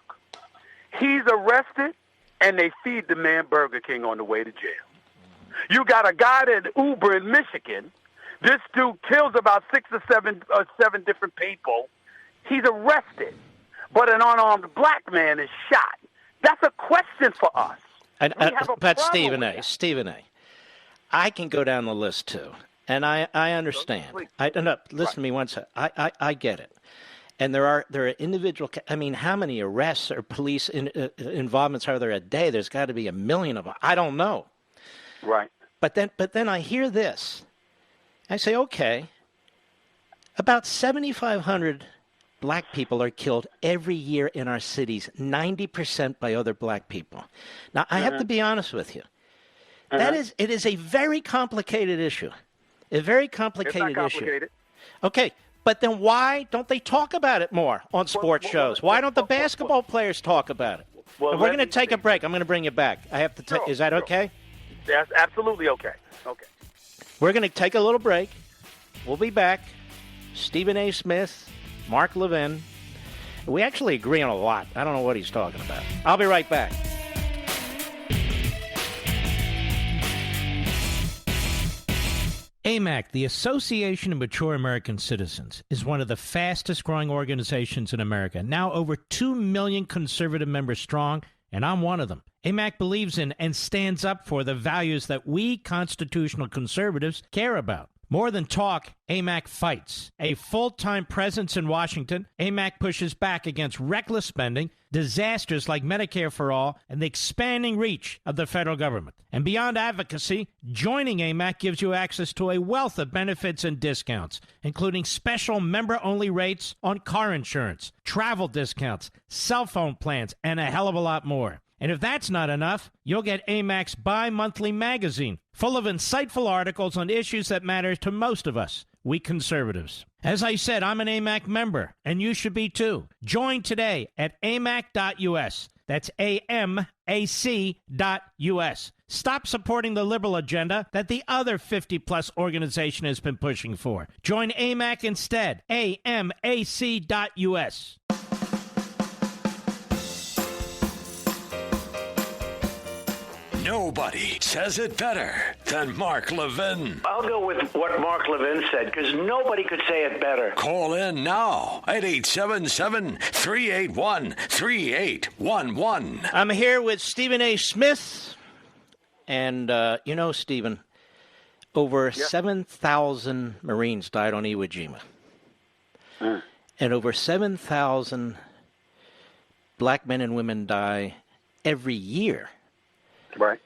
He's arrested. And they feed the man Burger King on the way to jail. You got a guy that Uber in Michigan. This dude kills about 6 or 7 different people. He's arrested, but an unarmed black man is shot. That's a question for us. But Stephen A., I can go down the list too, and I understand. Listen to me one second. I get it. And there are individual. I mean, how many arrests or police involvements are there a day? There's got to be 1 million of them. I don't know. Right. But then I hear this. I say, okay. About 7,500 black people are killed every year in our cities. 90% by other black people. Now I have to be honest with you. It is a very complicated issue. A very complicated issue. Okay. But then why don't they talk about it more on sports shows? Why don't the basketball players talk about it? Well, we're going to take a break. I'm going to bring you back. I have to. Is that okay? That's absolutely okay. Okay. We're going to take a little break. We'll be back. Stephen A. Smith, Mark Levin. We actually agree on a lot. I don't know what he's talking about. I'll be right back. AMAC, the Association of Mature American Citizens, is one of the fastest growing organizations in America, now over 2 million conservative members strong, and I'm one of them. AMAC believes in and stands up for the values that we constitutional conservatives care about. More than talk, AMAC fights. A full-time presence in Washington, AMAC pushes back against reckless spending, disasters like Medicare for All, and the expanding reach of the federal government. And beyond advocacy, joining AMAC gives you access to a wealth of benefits and discounts, including special member-only rates on car insurance, travel discounts, cell phone plans, and a hell of a lot more. And if that's not enough, you'll get AMAC's bi-monthly magazine, full of insightful articles on issues that matter to most of us, we conservatives. As I said, I'm an AMAC member, and you should be too. Join today at amac.us. That's AMAC.us. Stop supporting the liberal agenda that the other 50-plus organization has been pushing for. Join AMAC instead. AMAC.us. Nobody says it better than Mark Levin. I'll go with what Mark Levin said, because nobody could say it better. Call in now at 877-381-3811. I'm here with Stephen A. Smith. And, Stephen, over 7,000 Marines died on Iwo Jima. And over 7,000 black men and women die every year. Right.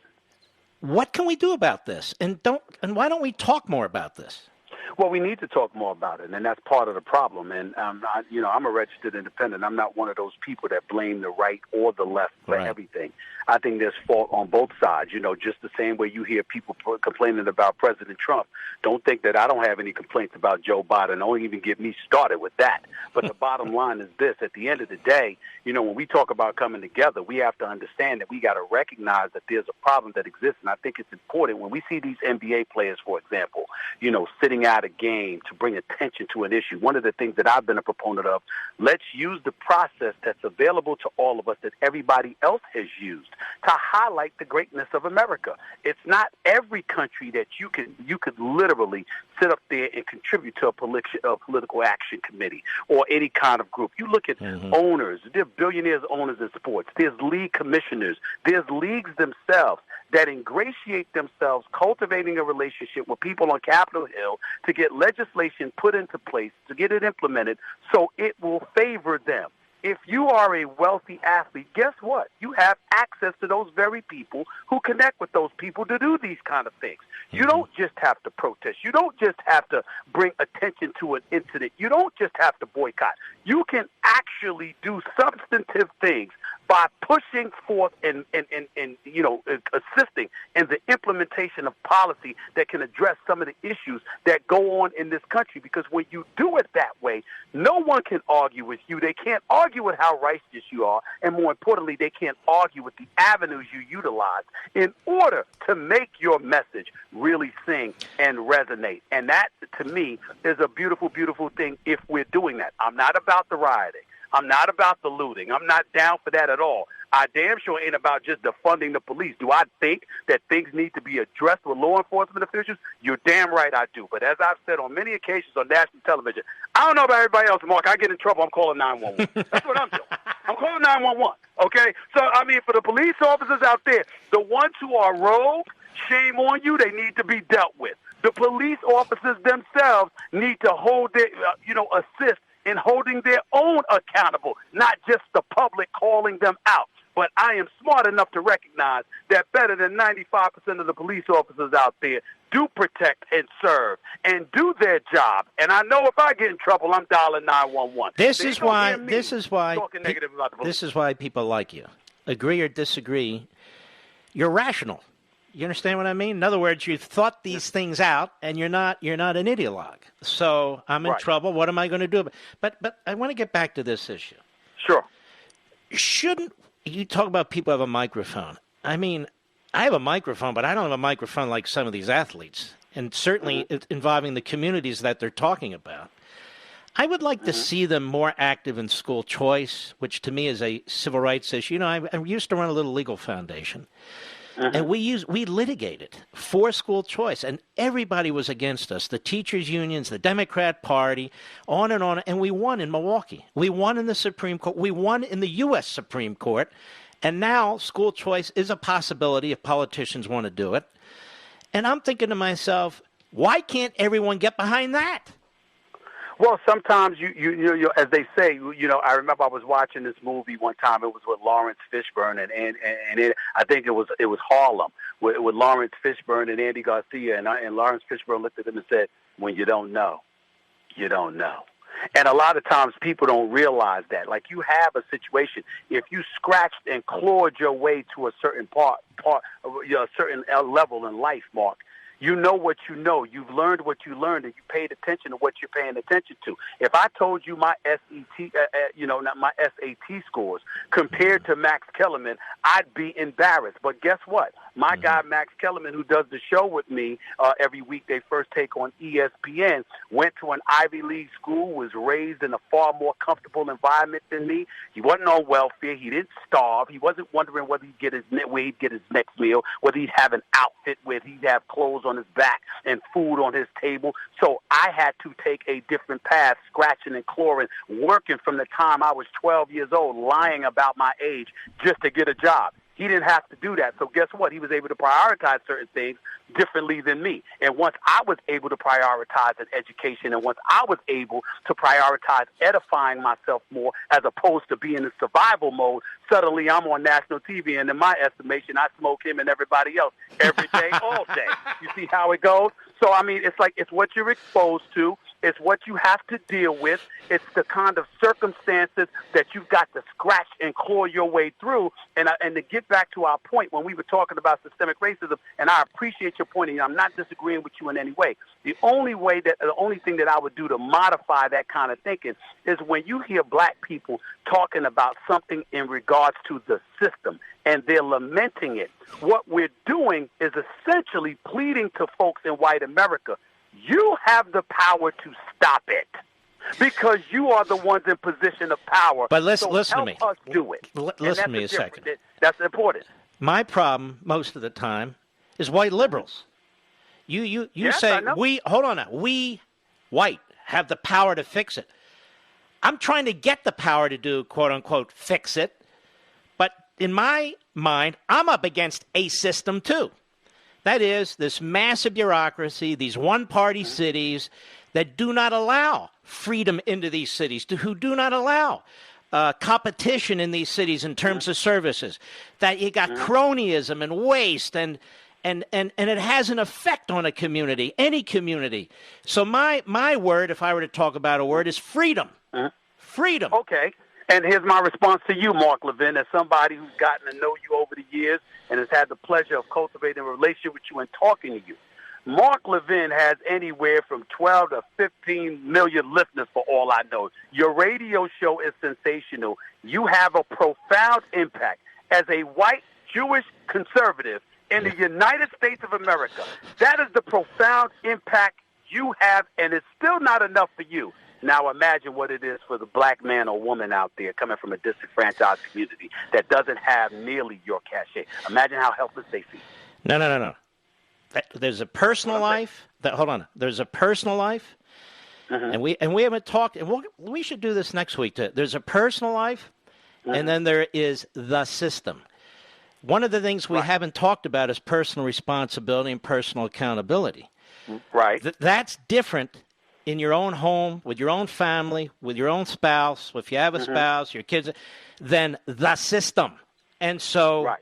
What can we do about this? And why don't we talk more about this? Well, we need to talk more about it, and that's part of the problem. And I'm a registered independent. I'm not one of those people that blame the right or the left for everything. I think there's fault on both sides. Just the same way you hear people complaining about President Trump. Don't think that I don't have any complaints about Joe Biden. Don't even get me started with that. But the bottom line is this. At the end of the day, when we talk about coming together, we have to understand that we got to recognize that there's a problem that exists. And I think it's important when we see these NBA players, for example, sitting out a game to bring attention to an issue. One of the things that I've been a proponent of, let's use the process that's available to all of us that everybody else has used to highlight the greatness of America. It's not every country that you could literally sit up there and contribute to a political action committee or any kind of group. You look at owners. There are billionaires owners in sports. There's league commissioners. There's leagues themselves that ingratiate themselves cultivating a relationship with people on Capitol Hill to get legislation put into place, to get it implemented so it will favor them. If you are a wealthy athlete, guess what? You have access to those very people who connect with those people to do these kind of things. You don't just have to protest. You don't just have to bring attention to an incident. You don't just have to boycott. You can actually do substantive things by pushing forth and assisting in the implementation of policy that can address some of the issues that go on in this country. Because when you do it that way, no one can argue with you. They can't argue with how righteous you are, and more importantly, they can't argue with the avenues you utilize in order to make your message really sing and resonate. And that, to me, is a beautiful, beautiful thing if we're doing that. I'm not about the rioting. I'm not about the looting. I'm not down for that at all. I damn sure ain't about just defunding the police. Do I think that things need to be addressed with law enforcement officials? You're damn right I do. But as I've said on many occasions on national television, I don't know about everybody else, Mark. I get in trouble, I'm calling 911. That's what I'm doing. I'm calling 911, okay? So, for the police officers out there, the ones who are rogue, shame on you, they need to be dealt with. The police officers themselves need to hold their, assist in holding their own accountable, not just the public calling them out. But I am smart enough to recognize that better than 95% of the police officers out there do protect and serve and do their job. And I know if I get in trouble, I'm dialing 911. This is why people like you. Agree or disagree, you're rational. You understand what I mean? In other words, you've thought these things out, and you're not an ideologue. So I'm in trouble. What am I going to do? But I want to get back to this issue. Sure. Shouldn't you talk about people who have a microphone? I mean, I have a microphone, but I don't have a microphone like some of these athletes, and certainly involving the communities that they're talking about. I would like to see them more active in school choice, which to me is a civil rights issue. I used to run a little legal foundation. And we litigated for school choice, and everybody was against us. The teachers' unions, the Democrat Party, on, and we won in Milwaukee. We won in the Supreme Court. We won in the U.S. Supreme Court, and now school choice is a possibility if politicians want to do it. And I'm thinking to myself, why can't everyone get behind that? Well, sometimes you as they say, I remember I was watching this movie one time. It was with Lawrence Fishburne and I think it was Harlem with Lawrence Fishburne and Andy Garcia, and Lawrence Fishburne looked at him and said, "When you don't know, you don't know." And a lot of times people don't realize that. Like, you have a situation. If you scratched and clawed your way to a certain a certain level in life, Mark, you know what you know. You've learned what you learned, and you paid attention to what you're paying attention to. If I told you my my SAT scores compared to Max Kellerman, I'd be embarrassed. But guess what? My guy, Max Kellerman, who does the show with me every week, they first take on ESPN, went to an Ivy League school, was raised in a far more comfortable environment than me. He wasn't on welfare. He didn't starve. He wasn't wondering whether where he'd get his next meal, whether he'd have an outfit, whether he'd have clothes on his back and food on his table. So I had to take a different path, scratching and clawing, working from the time I was 12 years old, lying about my age just to get a job. He didn't have to do that. So guess what? He was able to prioritize certain things differently than me. And once I was able to prioritize an education, and once I was able to prioritize edifying myself more as opposed to being in survival mode, suddenly I'm on national TV, and in my estimation, I smoke him and everybody else every day, all day. You see how it goes? So, I mean, it's like it's what you're exposed to. It's what you have to deal with. It's the kind of circumstances that you've got to scratch and claw your way through. And to get back to our point when we were talking about systemic racism, and I appreciate your point, and I'm not disagreeing with you in any way. The only thing that I would do to modify that kind of thinking is when you hear black people talking about something in regards to the system and they're lamenting it. What we're doing is essentially pleading to folks in white America, you have the power to stop it because you are the ones in position of power. But listen help to me. Us do it. Listen to me a second. That's important. My problem most of the time is white liberals. You Yes, say I know. we white have the power to fix it. I'm trying to get the power to do quote unquote fix it. But in my mind, I'm up against a system too. That is this massive bureaucracy, these one-party cities that do not allow freedom into these cities, who do not allow competition in these cities in terms of services. That you got cronyism and waste, and it has an effect on a community, any community. So my word, if I were to talk about a word, is freedom. Freedom. Okay. And here's my response to you, Mark Levin, as somebody who's gotten to know you over the years and has had the pleasure of cultivating a relationship with you and talking to you. Mark Levin has anywhere from 12 to 15 million listeners for all I know. Your radio show is sensational. You have a profound impact as a white Jewish conservative in the United States of America. That is the profound impact you have, and it's still not enough for you. Now imagine what it is for the black man or woman out there coming from a disenfranchised community that doesn't have nearly your cachet. Imagine how helpless they feel. No. There's a personal life. There's a personal life, and we haven't talked. And we should do this next week too. There's a personal life, and then there is the system. One of the things we haven't talked about is personal responsibility and personal accountability. Right. That's different in your own home, with your own family, with your own spouse, if you have a spouse, your kids, than the system. And so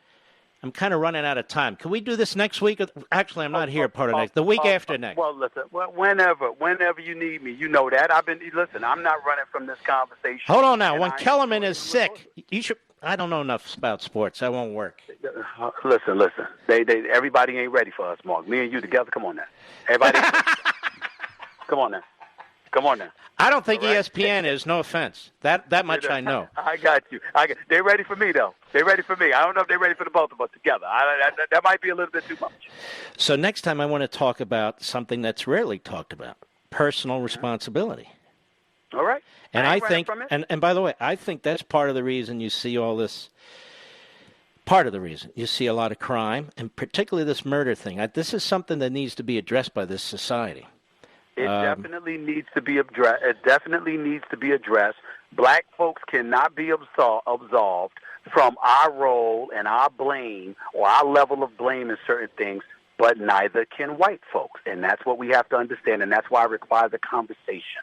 I'm kind of running out of time. Can we do this next week? Actually, I'm not here part of next. The week after next. Well, listen, whenever you need me, you know that. Listen, I'm not running from this conversation. Hold on now. When Kellerman is sick, you should. I don't know enough about sports. That won't work. Listen. Everybody ain't ready for us, Mark. Me and you together. Come on now. Everybody. Come on now. I don't think ESPN is. No offense. That much I know. I got you. They're ready for me, though. They're ready for me. I don't know if they're ready for the both of us together. That might be a little bit too much. So next time I want to talk about something that's rarely talked about, personal responsibility. All right. And I think, and by the way, I think that's part of the reason you see all this. Part of the reason you see a lot of crime, and particularly this murder thing. This is something that needs to be addressed by this society. It definitely needs to be addressed. Black folks cannot be absolved from our role and our blame or our level of blame in certain things, but neither can white folks. And that's what we have to understand, and that's why it requires a conversation.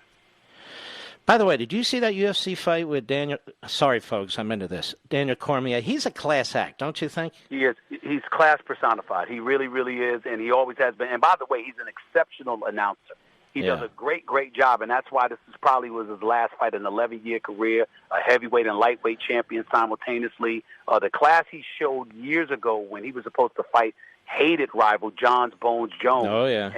By the way, did you see that UFC fight with Daniel? Sorry, folks, I'm into this. Daniel Cormier. He's a class act, don't you think? He is. He's class personified. He really, really is, and he always has been. And by the way, he's an exceptional announcer. He does a great, great job, and that's why this probably was his last fight, an 11-year career, a heavyweight and lightweight champion simultaneously. The class he showed years ago when he was supposed to fight hated rival John Bones Jones. Oh, yeah.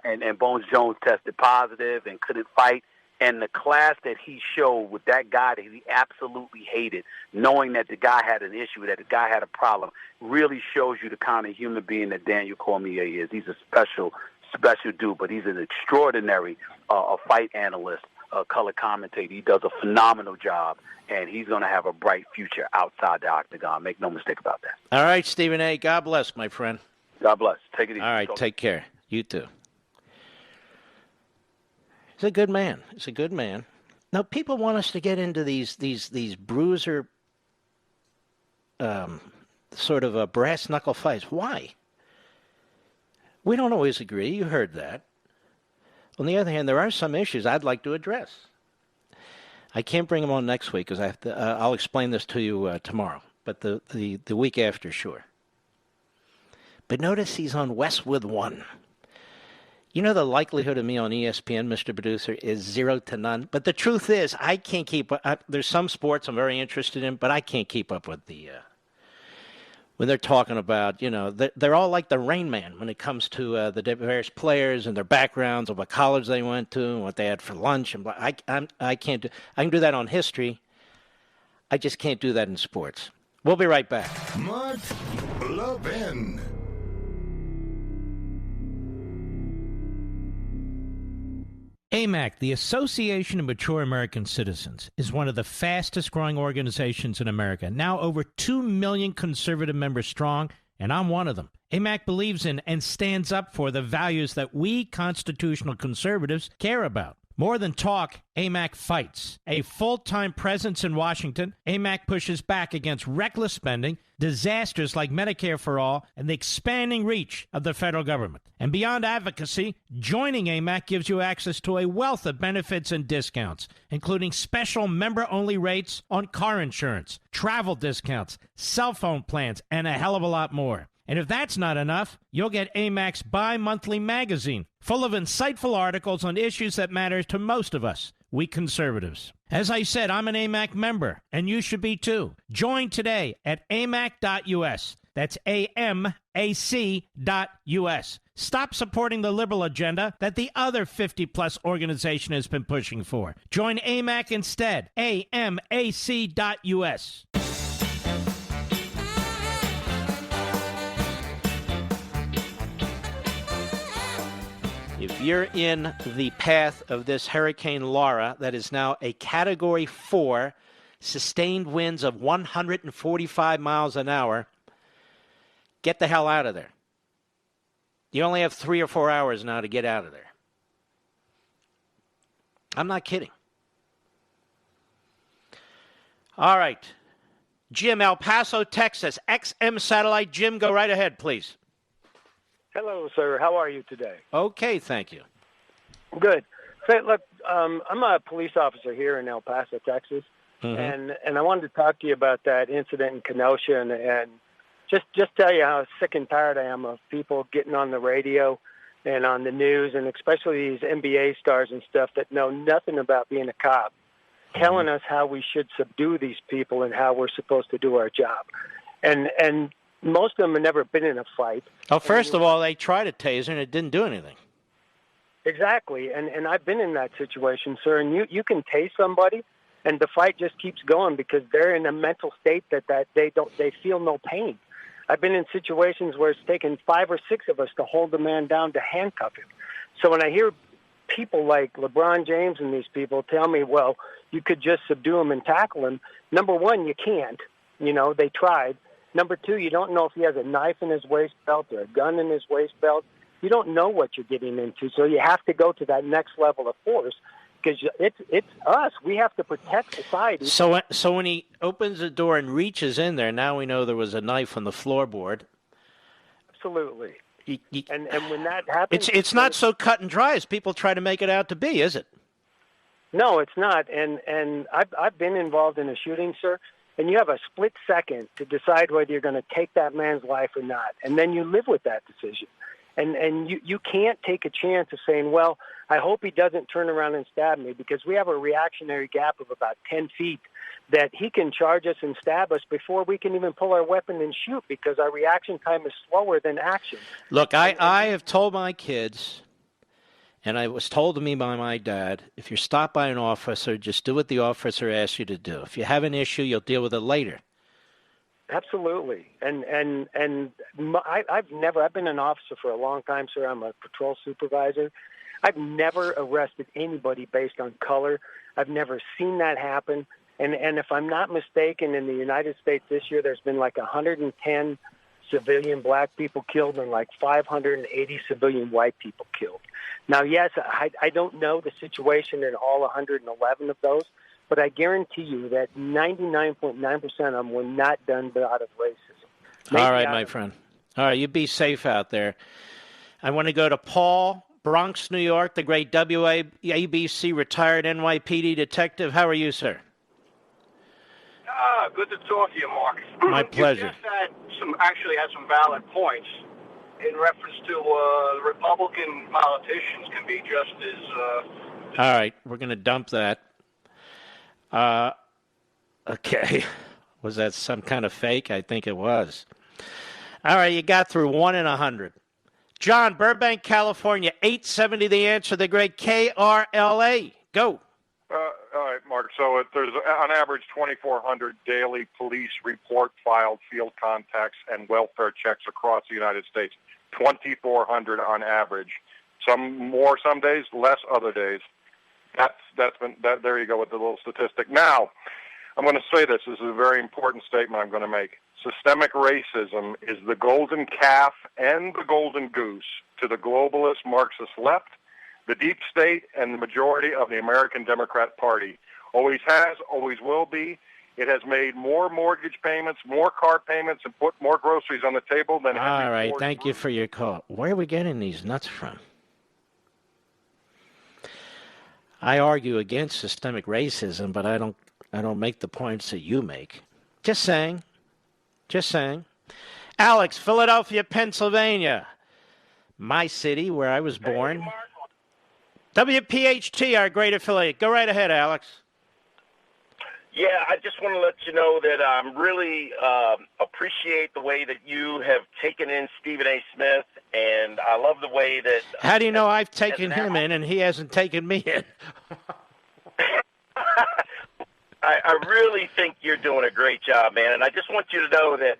And Bones Jones tested positive and couldn't fight. And the class that he showed with that guy that he absolutely hated, knowing that the guy had an issue, that the guy had a problem, really shows you the kind of human being that Daniel Cormier is. He's a special dude, but he's an extraordinary fight analyst, color commentator. He does a phenomenal job, and he's going to have a bright future outside the octagon. Make no mistake about that. All right, Stephen A., God bless, my friend. God bless. Take it easy. All right, take care. You too. He's a good man. He's a good man. Now, people want us to get into these bruiser sort of brass knuckle fights. Why? We don't always agree. You heard that. On the other hand, there are some issues I'd like to address. I can't bring them on next week because I have to. I'll explain this to you tomorrow, but the week after, sure. But notice he's on Westwood 1. You know, the likelihood of me on ESPN, Mr. Producer, is 0 to none. But the truth is, I can't keep up. There's some sports I'm very interested in, but I can't keep up with the when they're talking about, they're all like the Rain Man when it comes to the various players and their backgrounds of what college they went to and what they had for lunch. And I can't do. I can do that on history. I just can't do that in sports. We'll be right back. Mark Levin. AMAC, the Association of Mature American Citizens, is one of the fastest-growing organizations in America, now over 2 million conservative members strong, and I'm one of them. AMAC believes in and stands up for the values that we constitutional conservatives care about. More than talk, AMAC fights. A full-time presence in Washington, AMAC pushes back against reckless spending, disasters like Medicare for All, and the expanding reach of the federal government. And beyond advocacy, joining AMAC gives you access to a wealth of benefits and discounts, including special member-only rates on car insurance, travel discounts, cell phone plans, and a hell of a lot more. And if that's not enough, you'll get AMAC's bi-monthly magazine, full of insightful articles on issues that matter to most of us, we conservatives. As I said, I'm an AMAC member, and you should be too. Join today at amac.us. That's AMAC.us. Stop supporting the liberal agenda that the other 50-plus organization has been pushing for. Join AMAC instead. AMAC.us. If you're in the path of this Hurricane Laura, that is now a Category 4, sustained winds of 145 miles an hour, get the hell out of there. You only have 3 or 4 hours now to get out of there. I'm not kidding. All right. Jim, El Paso, Texas, XM Satellite. Jim, go right ahead, please. Hello, sir. How are you today? Okay, thank you. Good. Say, look, I'm a police officer here in El Paso, Texas, and I wanted to talk to you about that incident in Kenosha and just tell you how sick and tired I am of people getting on the radio and on the news, and especially these NBA stars and stuff that know nothing about being a cop, telling us how we should subdue these people and how we're supposed to do our job. And most of them have never been in a fight. Well, first of all, they tried a taser and it didn't do anything. Exactly, and I've been in that situation, sir. And you can tase somebody, and the fight just keeps going because they're in a mental state that they feel no pain. I've been in situations where it's taken 5 or 6 of us to hold the man down to handcuff him. So when I hear people like LeBron James and these people tell me, well, you could just subdue him and tackle him, number one, you can't. They tried. Number 2, you don't know if he has a knife in his waist belt or a gun in his waist belt. You don't know what you're getting into, so you have to go to that next level of force because it's us. We have to protect society. So when he opens the door and reaches in there, now we know there was a knife on the floorboard. Absolutely. And when that happens, it's not so cut and dry as people try to make it out to be, is it? No, it's not. And I've been involved in a shooting, sir. And you have a split second to decide whether you're going to take that man's life or not. And then you live with that decision. And you can't take a chance of saying, well, I hope he doesn't turn around and stab me, because we have a reactionary gap of about 10 feet that he can charge us and stab us before we can even pull our weapon and shoot, because our reaction time is slower than action. Look, I have told my kids, and I was told to me by my dad, if you're stopped by an officer, just do what the officer asks you to do. If you have an issue, you'll deal with it later. Absolutely. And I've been an officer for a long time, sir. I'm a patrol supervisor. I've never arrested anybody based on color. I've never seen that happen. And if I'm not mistaken, in the United States this year, there's been like 110 civilian black people killed and like 580 civilian white people killed. Now, yes, I don't know the situation in all 111 of those, but I guarantee you that 99.9% of them were not done out of racism. All right, my friend. All right, you be safe out there. I want to go to Paul, Bronx, New York, the great WABC retired NYPD detective. How are you, sir? Good to talk to you, Mark. My pleasure. You just actually had some valid points. in reference to Republican politicians can be just as... All right, we're going to dump that. Okay. Was that some kind of fake? I think it was. All right, you got through 1 in 100. John, Burbank, California, 870 The Answer, the great KRLA. Go. All right, Mark. So there's on average 2,400 daily police report filed field contacts and welfare checks across the United States. 2,400 on average. Some more, some days, less other days. There you go with the little statistic. Now, I'm going to say this. This is a very important statement I'm going to make. Systemic racism is the golden calf and the golden goose to the globalist Marxist left, the deep state, and the majority of the American Democrat Party. Always has, always will be. It has made more mortgage payments, more car payments, and put more groceries on the table than... All right, thank you for your call. Where are we getting these nuts from? I argue against systemic racism, but I don't make the points that you make. Just saying. Alex, Philadelphia, Pennsylvania. My city, where I was born. WPHT, our great affiliate. Go right ahead, Alex. Yeah, I just want to let you know that I really appreciate the way that you have taken in Stephen A. Smith, and I love the way that... How do you know I've taken him in and he hasn't taken me in? I really think you're doing a great job, man, and I just want you to know that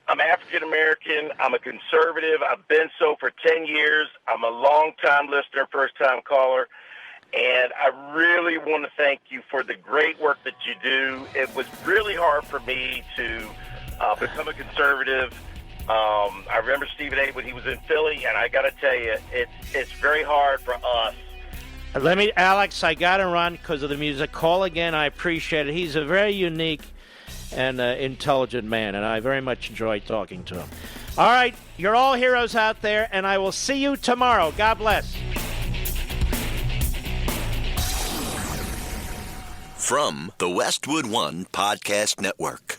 I'm African-American, I'm a conservative, I've been so for 10 years, I'm a long-time listener, first-time caller, and I really want to thank you for the great work that you do. It was really hard for me to become a conservative. I remember Stephen A. when he was in Philly, and I got to tell you, it's very hard for us. Alex, I got to run because of the music. Call again. I appreciate it. He's a very unique and intelligent man, and I very much enjoyed talking to him. All right, you're all heroes out there, and I will see you tomorrow. God bless. From the Westwood One Podcast Network.